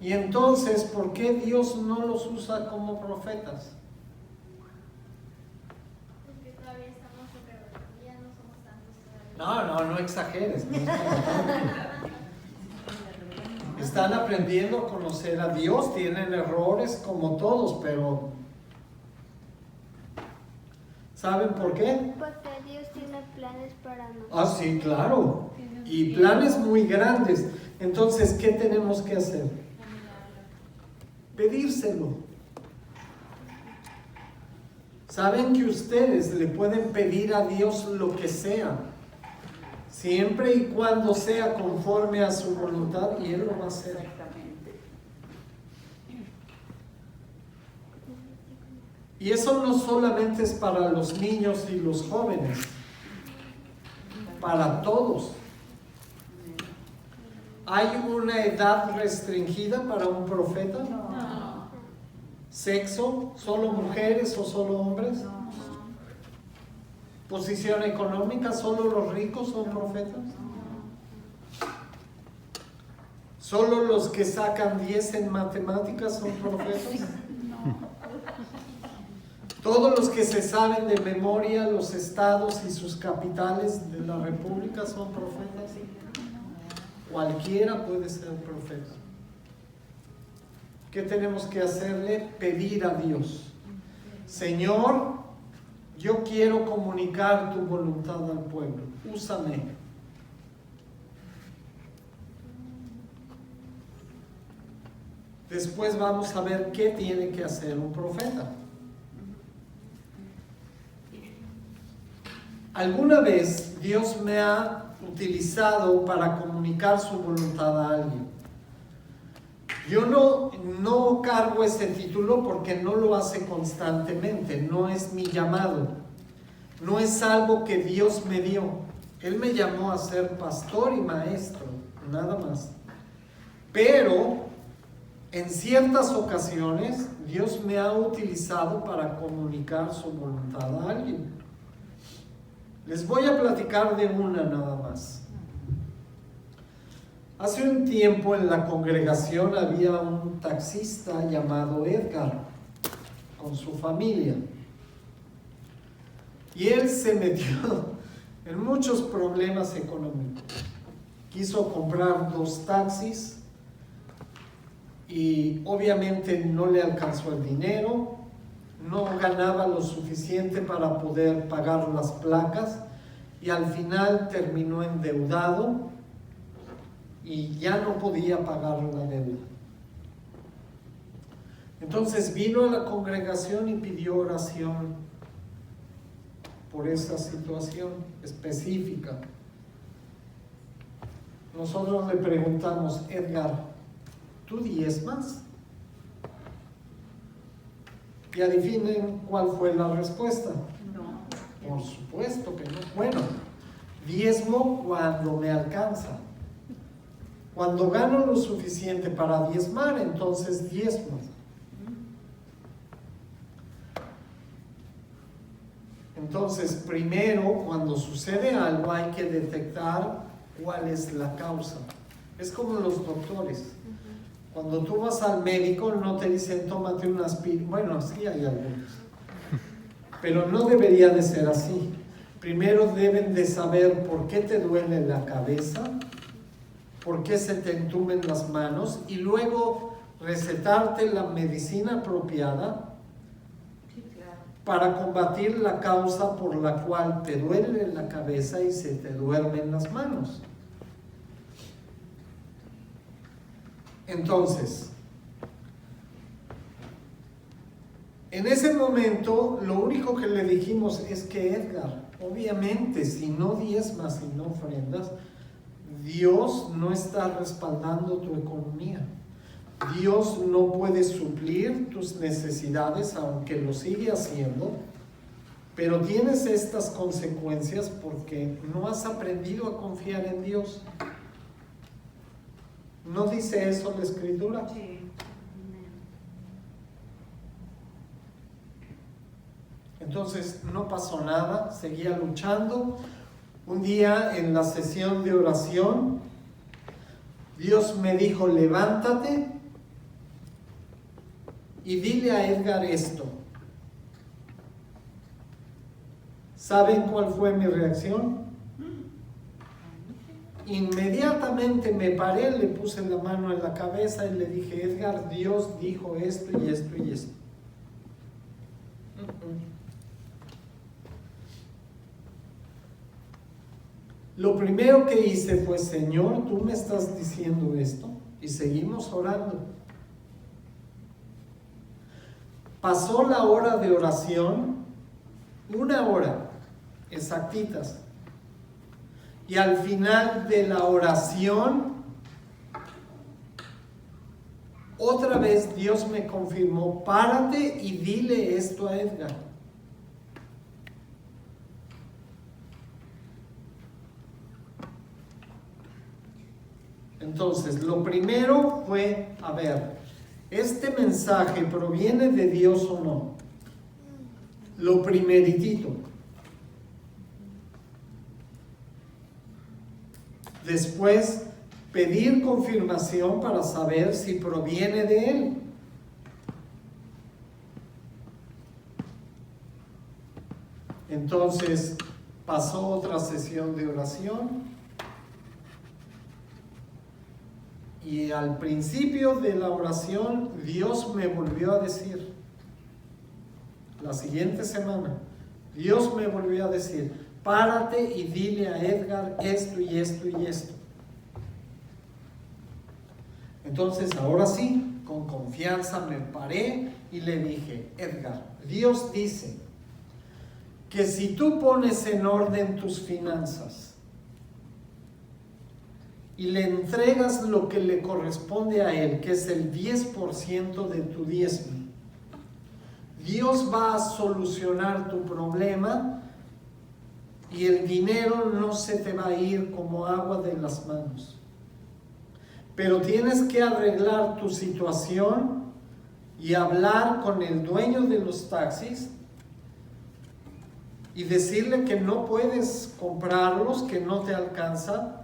Y entonces, ¿por qué Dios no los usa como profetas? No exageres. Están aprendiendo a conocer a Dios, tienen errores como todos, pero ¿saben por qué? Porque Dios tiene planes para nosotros. Ah, sí, claro. Y planes muy grandes. Entonces, ¿qué tenemos que hacer? pedírselo. Saben que ustedes le pueden pedir a Dios lo que sea, siempre y cuando sea conforme a su voluntad, y Él lo va a hacer. Exactamente. Y eso no solamente es para los niños y los jóvenes, para todos. ¿Hay una edad restringida para un profeta? No. ¿Sexo? ¿Solo mujeres o solo hombres? No. ¿Posición económica? ¿Solo los ricos son profetas? ¿Solo los que sacan 10 en matemáticas son profetas? ¿Todos los que se saben de memoria los estados y sus capitales de la república son profetas? Cualquiera puede ser profeta. ¿Qué tenemos que hacerle? Pedir a Dios: Señor, yo quiero comunicar tu voluntad al pueblo, úsame. Después vamos a ver qué tiene que hacer un profeta. ¿Alguna vez Dios me ha utilizado para comunicar su voluntad a alguien? Yo no cargo ese título porque no lo hace constantemente, no es mi llamado, no es algo que Dios me dio. Él me llamó a ser pastor y maestro, nada más. Pero en ciertas ocasiones Dios me ha utilizado para comunicar su voluntad a alguien. Les voy a platicar de una nada más. Hace un tiempo en la congregación había un taxista llamado Edgar con su familia. Y él se metió en muchos problemas económicos. Quiso comprar 2 taxis y obviamente no le alcanzó el dinero, no ganaba lo suficiente para poder pagar las placas y al final terminó endeudado y ya no podía pagar la deuda. Entonces vino a la congregación y pidió oración por esa situación específica. Nosotros le preguntamos: Edgar, ¿tú diezmas? Y adivinen cuál fue la respuesta. No. Por supuesto que no. Bueno, diezmo cuando me alcanza. Cuando gano lo suficiente para diezmar, entonces diezmo. Entonces, primero, cuando sucede algo, hay que detectar cuál es la causa. Es como los doctores. Cuando tú vas al médico, no te dicen tómate una aspirina. Bueno, sí hay algunos. Pero no debería de ser así. Primero deben de saber por qué te duele la cabeza, por qué se te entumen las manos y luego recetarte la medicina apropiada para combatir la causa por la cual te duele la cabeza y se te duermen las manos. Entonces, en ese momento, lo único que le dijimos es que Edgar, obviamente, si no diezmas y no ofrendas, Dios no está respaldando tu economía. Dios no puede suplir tus necesidades, aunque lo sigue haciendo, pero tienes estas consecuencias porque no has aprendido a confiar en Dios. ¿No dice eso la Escritura? Sí. Entonces no pasó nada, seguía luchando. Un día en la sesión de oración, Dios me dijo: levántate y dile a Edgar esto. ¿Saben cuál fue mi reacción? Inmediatamente me paré, le puse la mano en la cabeza y le dije: Edgar, Dios dijo esto y esto y esto. Lo primero que hice fue: Señor, tú me estás diciendo esto, y seguimos orando. pasó la hora de oración, 1 hora, exactitas. Y al final de la oración, otra vez Dios me confirmó, párate y dile esto a Edgar. Entonces, lo primero fue, a ver, ¿este mensaje proviene de Dios o no? Lo primeritito. Después, pedir confirmación para saber si proviene de Él. Entonces, pasó otra sesión de oración. Y al principio de la oración, Dios me volvió a decir, la siguiente semana, Dios me volvió a decir, párate y dile a Edgar esto y esto y esto. Entonces, ahora sí, con confianza me paré y le dije, Edgar, Dios dice que si tú pones en orden tus finanzas, y le entregas lo que le corresponde a Él, que es el 10% de tu diezmo, Dios va a solucionar tu problema y el dinero no se te va a ir como agua de las manos. Pero tienes que arreglar tu situación y hablar con el dueño de los taxis y decirle que no puedes comprarlos, que no te alcanza.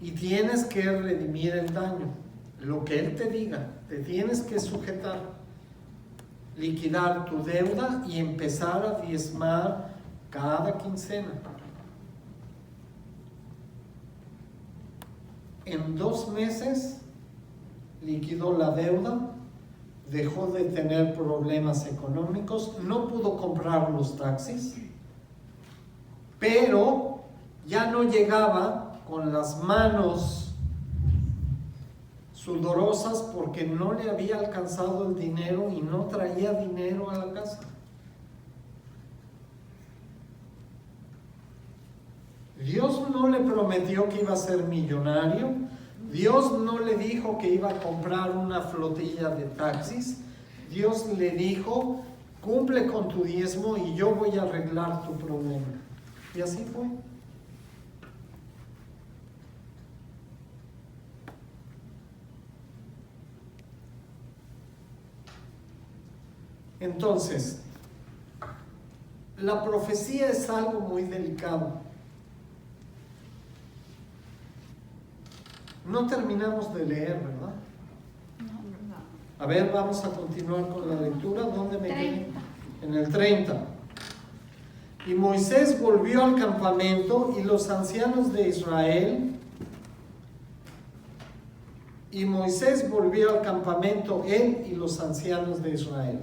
Y tienes que redimir el daño. Lo que Él te diga, te tienes que sujetar, liquidar tu deuda y empezar a diezmar cada quincena. En 2 meses liquidó la deuda, dejó de tener problemas económicos, no pudo comprar los taxis, pero ya no llegaba con las manos sudorosas porque no le había alcanzado el dinero y no traía dinero a la casa. Dios no le prometió que iba a ser millonario. Dios no le dijo que iba a comprar una flotilla de taxis. Dios le dijo, cumple con tu diezmo y yo voy a arreglar tu problema. Y así fue. Entonces, la profecía es algo muy delicado. No terminamos de leer, ¿verdad? A ver, vamos a continuar con la lectura. ¿Dónde me quedé? En el 30. Y Moisés volvió al campamento y los ancianos de Israel. Y Moisés volvió al campamento, él y los ancianos de Israel.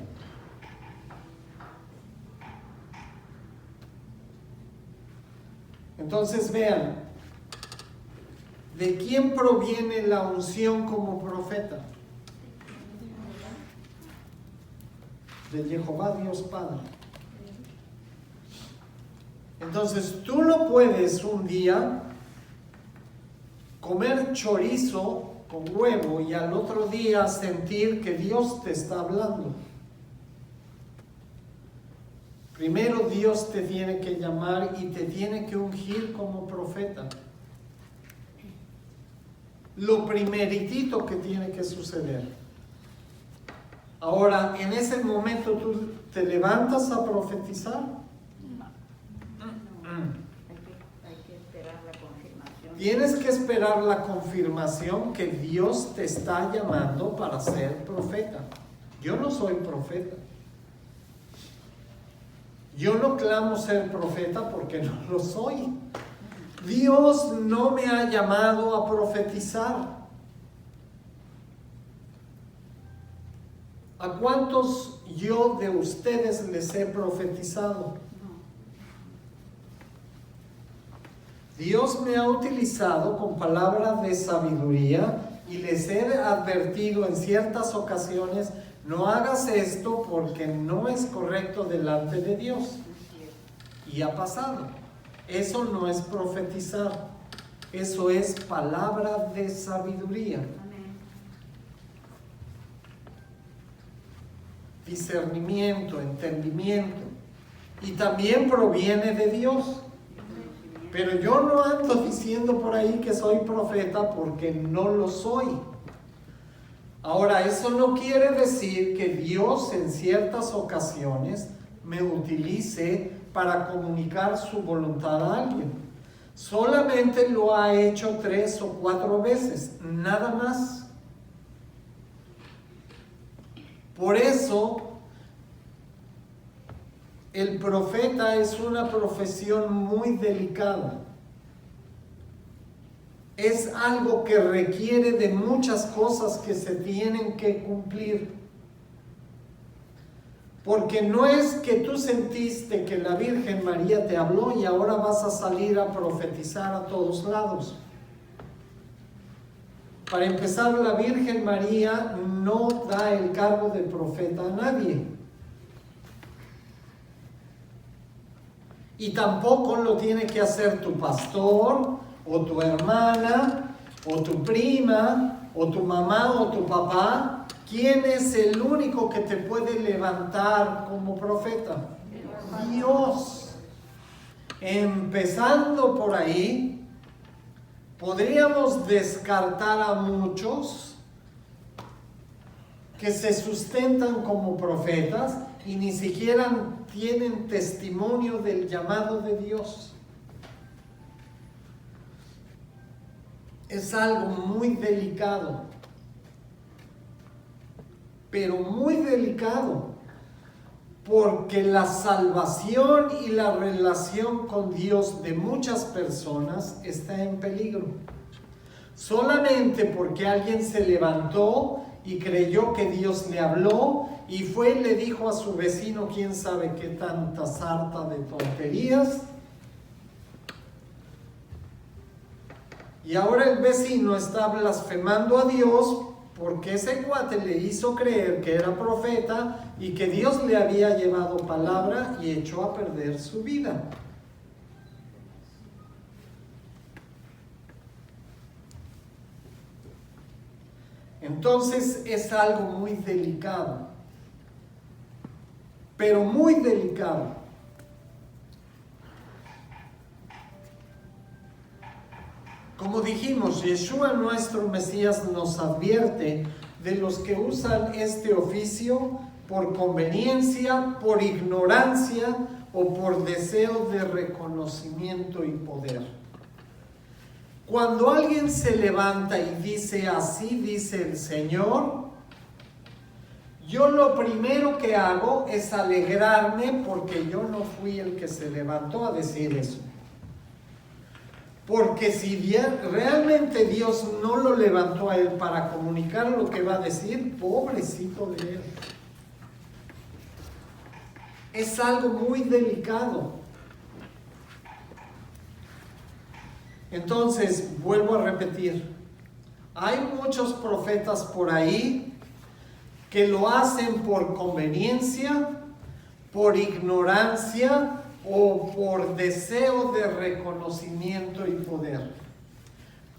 Entonces vean, ¿de quién proviene la unción como profeta? De Jehová Dios Padre. Entonces tú no puedes un día comer chorizo con huevo y al otro día sentir que Dios te está hablando. Primero Dios te tiene que llamar y te tiene que ungir como profeta. Lo primeritito que tiene que suceder. Ahora, en ese momento tú te levantas a profetizar. Hay que esperar la confirmación. Tienes que esperar la confirmación que Dios te está llamando para ser profeta. Yo no soy profeta. Yo no clamo ser profeta porque no lo soy. Dios no me ha llamado a profetizar. ¿A cuántos yo de ustedes les he profetizado? Dios me ha utilizado con palabras de sabiduría y les he advertido en ciertas ocasiones, no hagas esto porque no es correcto delante de Dios. Y ha pasado. Eso no es profetizar, eso es palabra de sabiduría. Amén. Discernimiento, entendimiento. Y también proviene de Dios. Pero yo no ando diciendo por ahí que soy profeta porque no lo soy. Ahora, eso no quiere decir que Dios en ciertas ocasiones me utilice para comunicar su voluntad a alguien. Solamente lo ha hecho 3 o 4 veces, nada más. Por eso, el profeta es una profesión muy delicada. Es algo que requiere de muchas cosas que se tienen que cumplir. Porque no es que tú sentiste que la Virgen María te habló y ahora vas a salir a profetizar a todos lados. Para empezar, la Virgen María no da el cargo de profeta a nadie. Y tampoco lo tiene que hacer tu pastor, o tu hermana, o tu prima, o tu mamá, o tu papá. ¿Quién es el único que te puede levantar como profeta? Dios. Empezando por ahí, podríamos descartar a muchos que se sustentan como profetas y ni siquiera tienen testimonio del llamado de Dios. Es algo muy delicado. Pero muy delicado, porque la salvación y la relación con Dios de muchas personas está en peligro. Solamente porque alguien se levantó y creyó que Dios le habló y fue y le dijo a su vecino quién sabe qué tanta sarta de tonterías. Y ahora el vecino está blasfemando a Dios porque ese cuate le hizo creer que era profeta y que Dios le había llevado palabra y echó a perder su vida. Entonces es algo muy delicado, pero muy delicado. Como dijimos, Yeshua nuestro Mesías nos advierte de los que usan este oficio por conveniencia, por ignorancia o por deseo de reconocimiento y poder. Cuando alguien se levanta y dice así dice el Señor, yo lo primero que hago es alegrarme porque yo no fui el que se levantó a decir eso. Porque si realmente Dios no lo levantó a él para comunicar lo que va a decir, pobrecito de él. Es algo muy delicado. Entonces, vuelvo a repetir, hay muchos profetas por ahí que lo hacen por conveniencia, por ignorancia, o por deseo de reconocimiento y poder.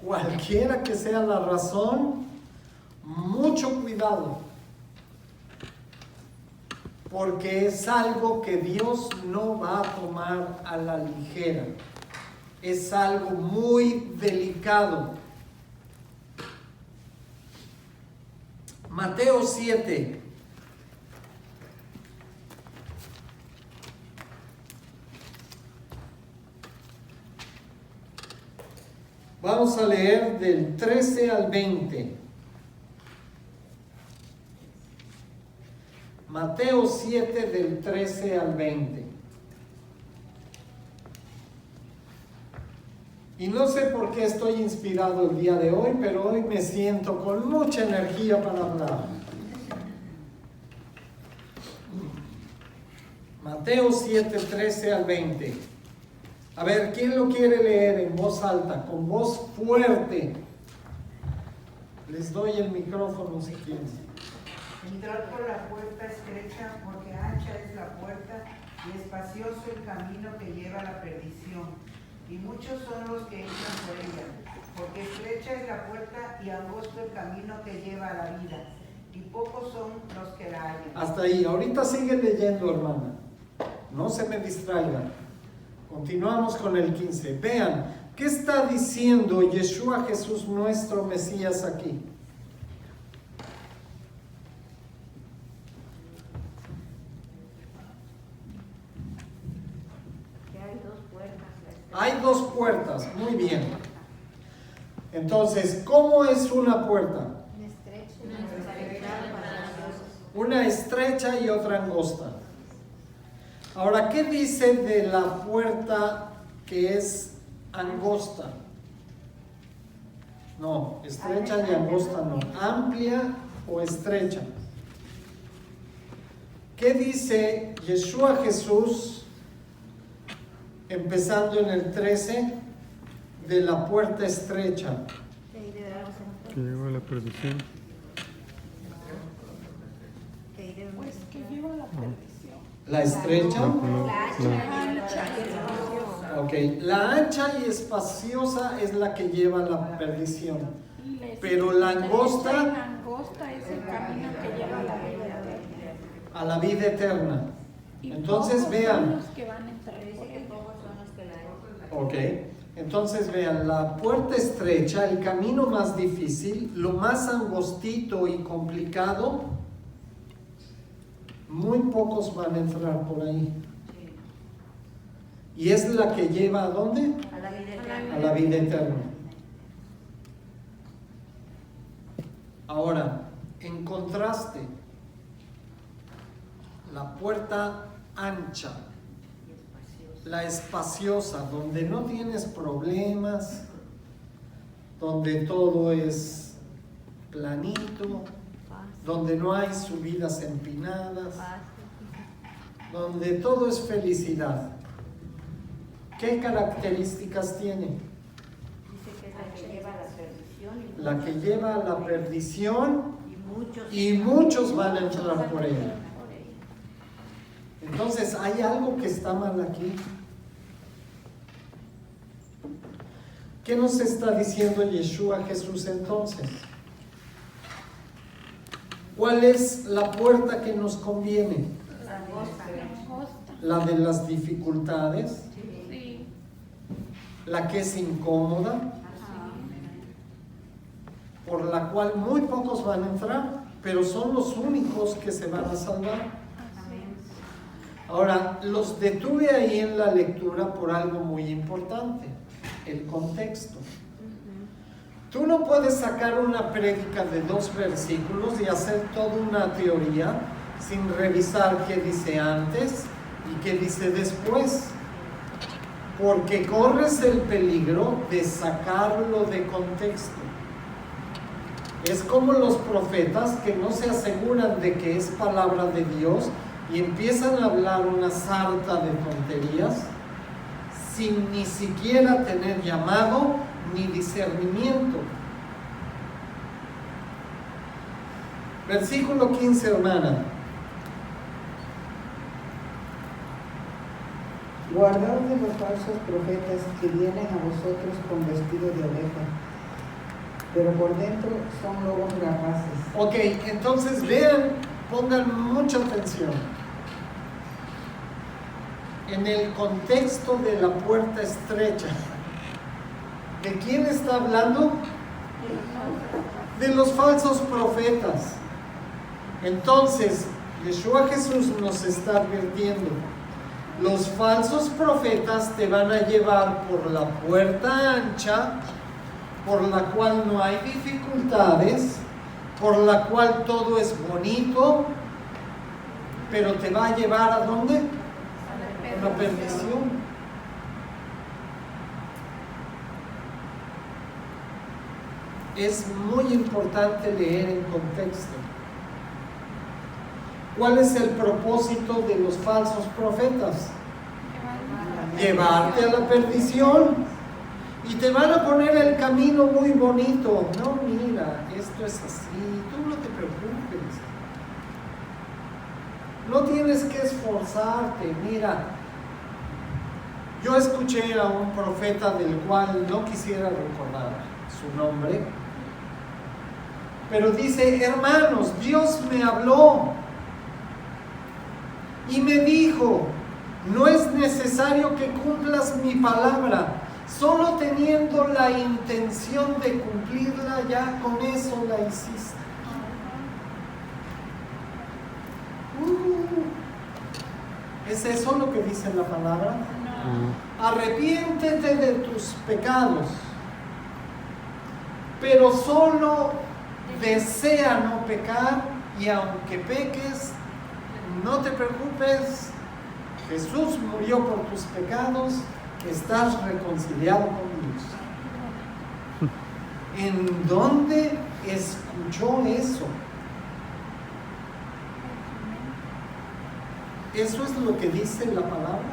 Cualquiera que sea la razón, mucho cuidado, porque es algo que Dios no va a tomar a la ligera. Es algo muy delicado. Mateo 7. Vamos a leer del 13 al 20. Mateo 7 del 13 al 20. Y no sé por qué estoy inspirado el día de hoy, pero hoy me siento con mucha energía para hablar. Mateo 7, 13 al 20. A ver, ¿quién lo quiere leer en voz alta, con voz fuerte? Les doy el micrófono si quieren. Entrar por la puerta estrecha, porque ancha es la puerta y espacioso el camino que lleva a la perdición, y muchos son los que entran por ella, porque estrecha es la puerta y angosto el camino que lleva a la vida, y pocos son los que la hallan. Hasta ahí. Ahorita sigue leyendo, hermana. No se me distraigan. Continuamos con el 15. Vean, ¿qué está diciendo Yeshua Jesús, nuestro Mesías, aquí? Que hay dos puertas. Hay dos puertas, muy bien. Entonces, ¿cómo es una puerta? Una estrecha y otra angosta. Ahora, ¿qué dice de la puerta que es angosta? No, estrecha y angosta no. Amplia o estrecha. ¿Qué dice Yeshua Jesús, empezando en el 13, de la puerta estrecha? Que lleva a la perdición. Pues que lleva la perdición. ¿La estrecha? Ancha y espaciosa. Ok, la ancha y espaciosa es la que lleva a la perdición. Pero la angosta, La angosta es el camino que lleva a la vida eterna. a la vida eterna. Y Entonces pocos vean. son los que van a entrar por ella. Ok, entonces vean, la puerta estrecha, el camino más difícil, lo más angostito y complicado, muy pocos van a entrar por ahí. Y es la que lleva ¿a dónde? A la vida eterna. A la vida eterna. Ahora, en contraste, la puerta ancha, la espaciosa, donde no tienes problemas, donde todo es planito, donde no hay subidas empinadas, donde todo es felicidad. ¿Qué características tiene? Dice que es la que lleva a la perdición. La que lleva a la perdición Y y muchos van a entrar por ella. Entonces, ¿hay algo que está mal aquí? ¿Qué nos está diciendo Yeshua Jesús entonces? ¿Cuál es la puerta que nos conviene? La angosta. Angosta. ¿La de las dificultades? Sí. ¿La que es incómoda? Por la cual muy pocos van a entrar, pero son los únicos que se van a salvar. Ahora, los detuve ahí en la lectura por algo muy importante, el contexto. Tú no puedes sacar una prédica de 2 versículos y hacer toda una teoría sin revisar qué dice antes y qué dice después, porque corres el peligro de sacarlo de contexto. Es como los profetas que no se aseguran de que es palabra de Dios y empiezan a hablar una sarta de tonterías sin ni siquiera tener llamado ni discernimiento. Versículo 15, hermana. Guardaos de los falsos profetas que vienen a vosotros con vestido de oveja, pero por dentro son lobos rapaces. Ok, entonces vean, pongan mucha atención. En el contexto de la puerta estrecha, ¿de quién está hablando? De los falsos profetas. Entonces, Yeshua Jesús nos está advirtiendo, los falsos profetas te van a llevar por la puerta ancha, por la cual no hay dificultades, por la cual todo es bonito, pero te va a llevar ¿a dónde? A la perdición. Es muy importante leer en contexto. ¿Cuál es el propósito de los falsos profetas? Llevarte a la perdición. Y te van a poner el camino muy bonito. No, mira, esto es así. Tú no te preocupes. No tienes que esforzarte. Mira, yo escuché a un profeta del cual no quisiera recordar su nombre, pero dice: hermanos, Dios me habló y me dijo, no es necesario que cumplas mi palabra, solo teniendo la intención de cumplirla, ya con eso la hiciste. ¿Es eso lo que dice la palabra? Arrepiéntete de tus pecados, pero solo desea no pecar, y aunque peques, no te preocupes, Jesús murió por tus pecados, estás reconciliado con Dios. ¿En dónde escuchó eso? ¿Eso es lo que dice la palabra?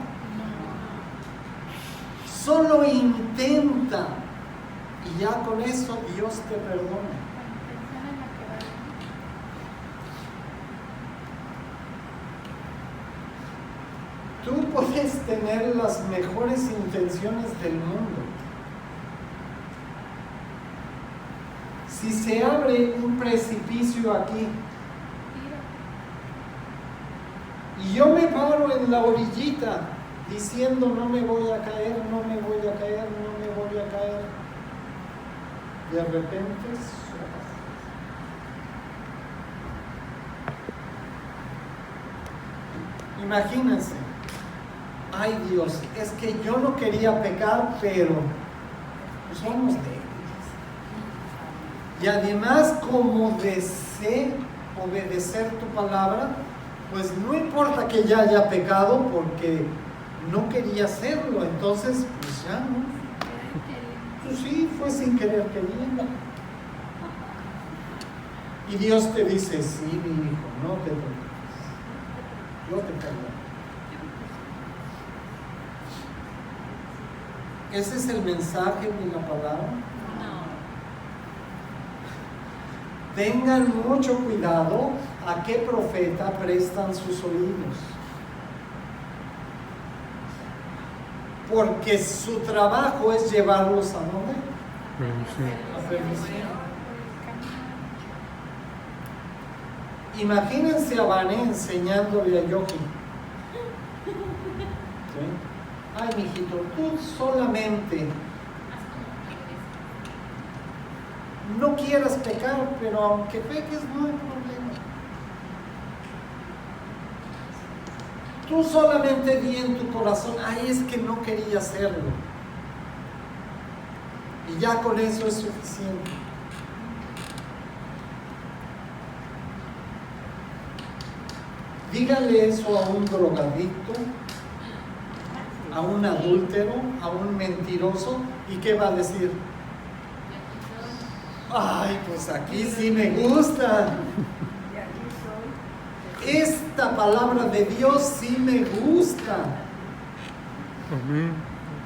Solo intenta y ya con eso Dios te perdona. Tú puedes tener las mejores intenciones del mundo. Si se abre un precipicio aquí y yo me paro en la orillita diciendo no me voy a caer, no me voy a caer, no me voy a caer, de repente imagínense, ay Dios, es que yo no quería pecar, pero somos débiles. Y además, como deseo obedecer tu palabra, pues no importa que ya haya pecado porque no quería hacerlo, entonces pues ya no. Pues sí, fue sin querer queriendo. Y Dios te dice, sí, mi hijo, no te preocupes, yo te perdono. ¿Ese es el mensaje de la palabra? Tengan mucho cuidado a qué profeta prestan sus oídos, porque su trabajo es llevarlos a ¿dónde? A perdición. Imagínense a Vané enseñándole a Yogi. ¿Sí? Ay, mijito, tú solamente no quieras pecar, pero aunque peques no hay problema. Tú solamente di en tu corazón, ay, es que no quería hacerlo. Y ya con eso es suficiente. Dígale eso a un drogadicto, a un adúltero, a un mentiroso, ¿y qué va a decir? Ay, pues aquí sí me gusta. Esta palabra de Dios sí me gusta. Amén.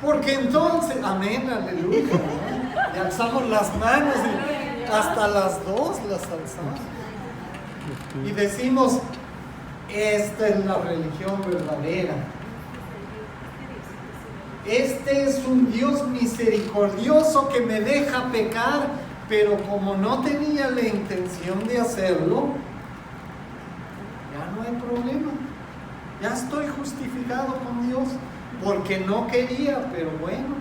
Porque entonces, amén, aleluya, ¿no? Le alzamos las manos y hasta las dos las alzamos. Y decimos, esta es la religión verdadera. Este es un Dios misericordioso que me deja pecar, pero como no tenía la intención de hacerlo, ya no hay problema. Ya estoy justificado con Dios, porque no quería, pero bueno,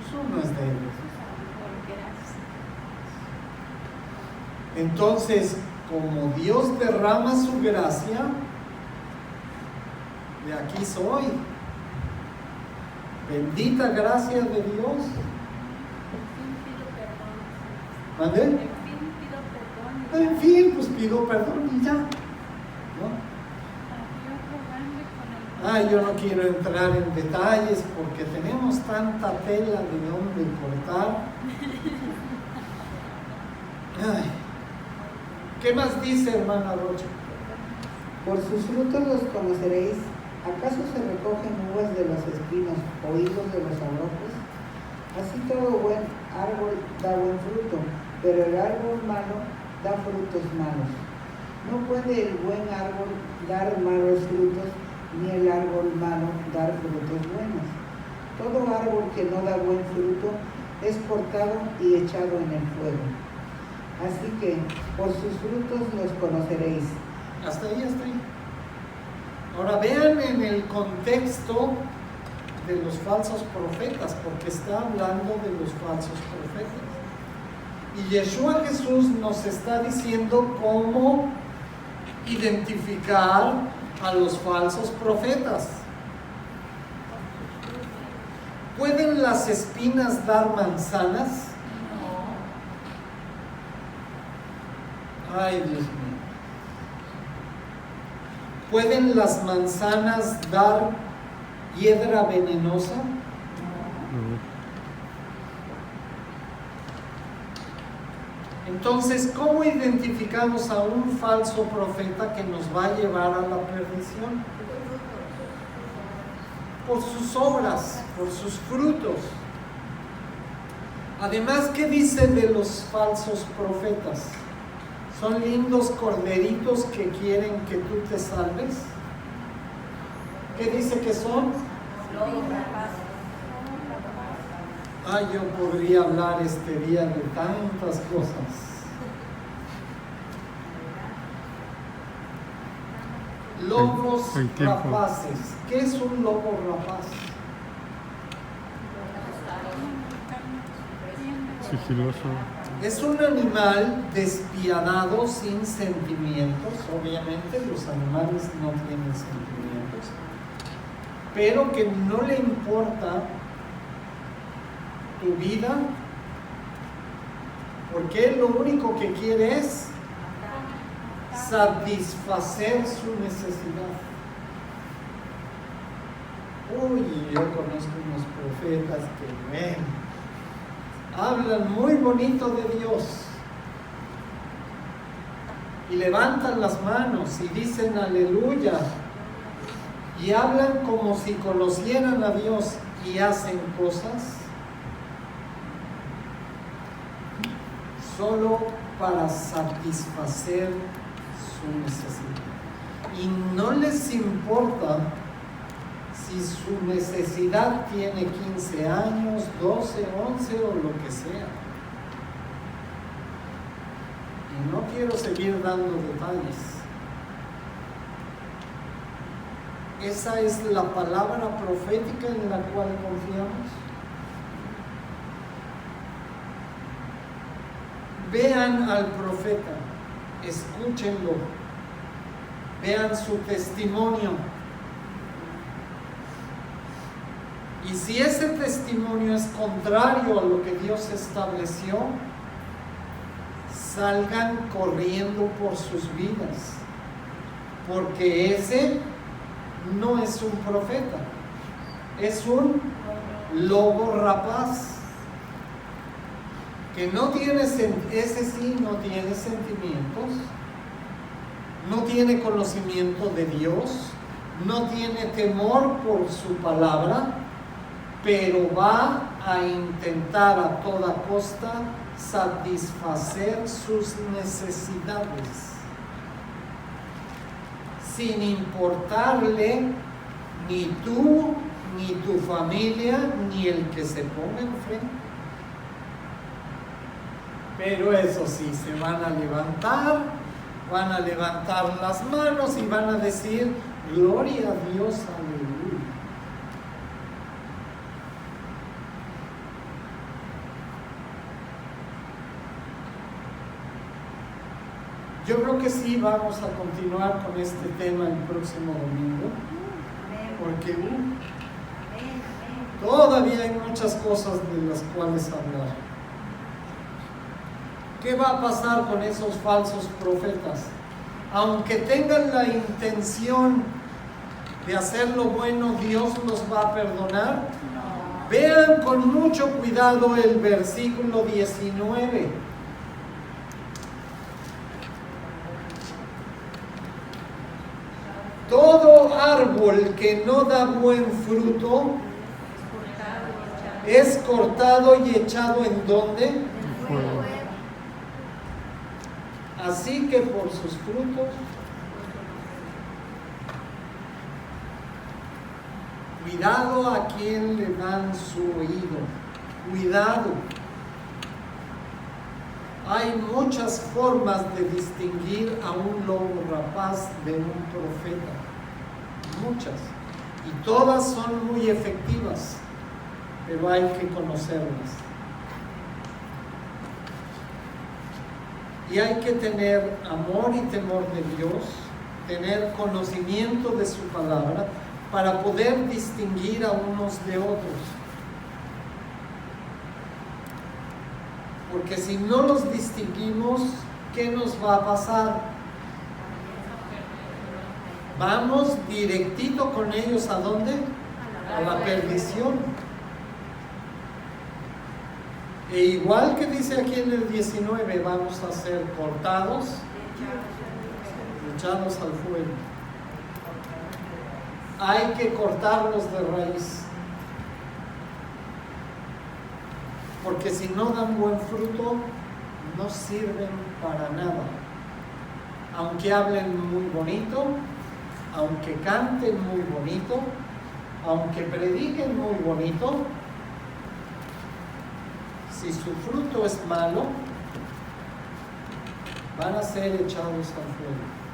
eso no es de Él. Entonces, como Dios derrama su gracia, de aquí soy. Bendita gracia de Dios. ¿Mande? En fin, pues pido perdón y ya, ¿no? Ay, yo no quiero entrar en detalles porque tenemos tanta tela de donde cortar. Ay. ¿Qué más dice, hermana Rocha? Por sus frutos los conoceréis. ¿Acaso se recogen uvas de los espinos o higos de los abrojos? Así todo buen árbol da buen fruto, pero el árbol malo da frutos malos. No puede el buen árbol dar malos frutos, ni el árbol malo dar frutos buenos. Todo árbol que no da buen fruto es cortado y echado en el fuego. Así que por sus frutos los conoceréis. Hasta ahí, hasta ahí. Ahora vean en el contexto de los falsos profetas, porque está hablando de los falsos profetas. Y Yeshua Jesús nos está diciendo cómo identificar a los falsos profetas. ¿Pueden las espinas dar manzanas? Ay, Dios mío. ¿Pueden las manzanas dar hiedra venenosa? Entonces, ¿cómo identificamos a un falso profeta que nos va a llevar a la perdición? Por sus obras, por sus frutos. Además, ¿qué dice de los falsos profetas? ¿Son lindos corderitos que quieren que tú te salves? ¿Qué dice que son? Ay, yo podría hablar este día de tantas cosas. Lobos rapaces. ¿Qué es un lobo rapaz? Sigiloso. Es un animal despiadado, sin sentimientos. Obviamente los animales no tienen sentimientos, pero que no le importa tu vida, porque él lo único que quiere es satisfacer su necesidad. Uy, yo conozco unos profetas que hablan muy bonito de Dios y levantan las manos y dicen aleluya y hablan como si conocieran a Dios y hacen cosas solo para satisfacer su necesidad. Y no les importa si su necesidad tiene 15 años, 12, 11 o lo que sea. Y no quiero seguir dando detalles. Esa es la palabra profética en la cual confiamos. Vean al profeta, escúchenlo, vean su testimonio. Y si ese testimonio es contrario a lo que Dios estableció, salgan corriendo por sus vidas, porque ese no es un profeta, es un lobo rapaz. Que no tiene, ese sí no tiene sentimientos, no tiene conocimiento de Dios, no tiene temor por su palabra, pero va a intentar a toda costa satisfacer sus necesidades, sin importarle ni tú, ni tu familia, ni el que se ponga enfrente. Pero eso sí, se van a levantar las manos y van a decir, gloria a Dios, aleluya. Yo creo que sí vamos a continuar con este tema el próximo domingo, porque todavía hay muchas cosas de las cuales hablar. ¿Qué va a pasar con esos falsos profetas? Aunque tengan la intención de hacer lo bueno, ¿Dios los va a perdonar? Vean con mucho cuidado el versículo 19. Todo árbol que no da buen fruto es cortado y echado ¿en dónde? Fuego. Así que por sus frutos. Cuidado a quien le dan su oído. Cuidado. Hay muchas formas de distinguir a un lobo rapaz de un profeta. Muchas. Y todas son muy efectivas, pero hay que conocerlas. Y hay que tener amor y temor de Dios, tener conocimiento de su palabra, para poder distinguir a unos de otros. Porque si no los distinguimos, ¿qué nos va a pasar? Vamos directito con ellos ¿a dónde? A la perdición. E igual que dice aquí en el 19, vamos a ser cortados, echados al fuego. Hay que cortarlos de raíz. Porque si no dan buen fruto, no sirven para nada. Aunque hablen muy bonito, aunque canten muy bonito, aunque prediquen muy bonito, si su fruto es malo, van a ser echados al fuego.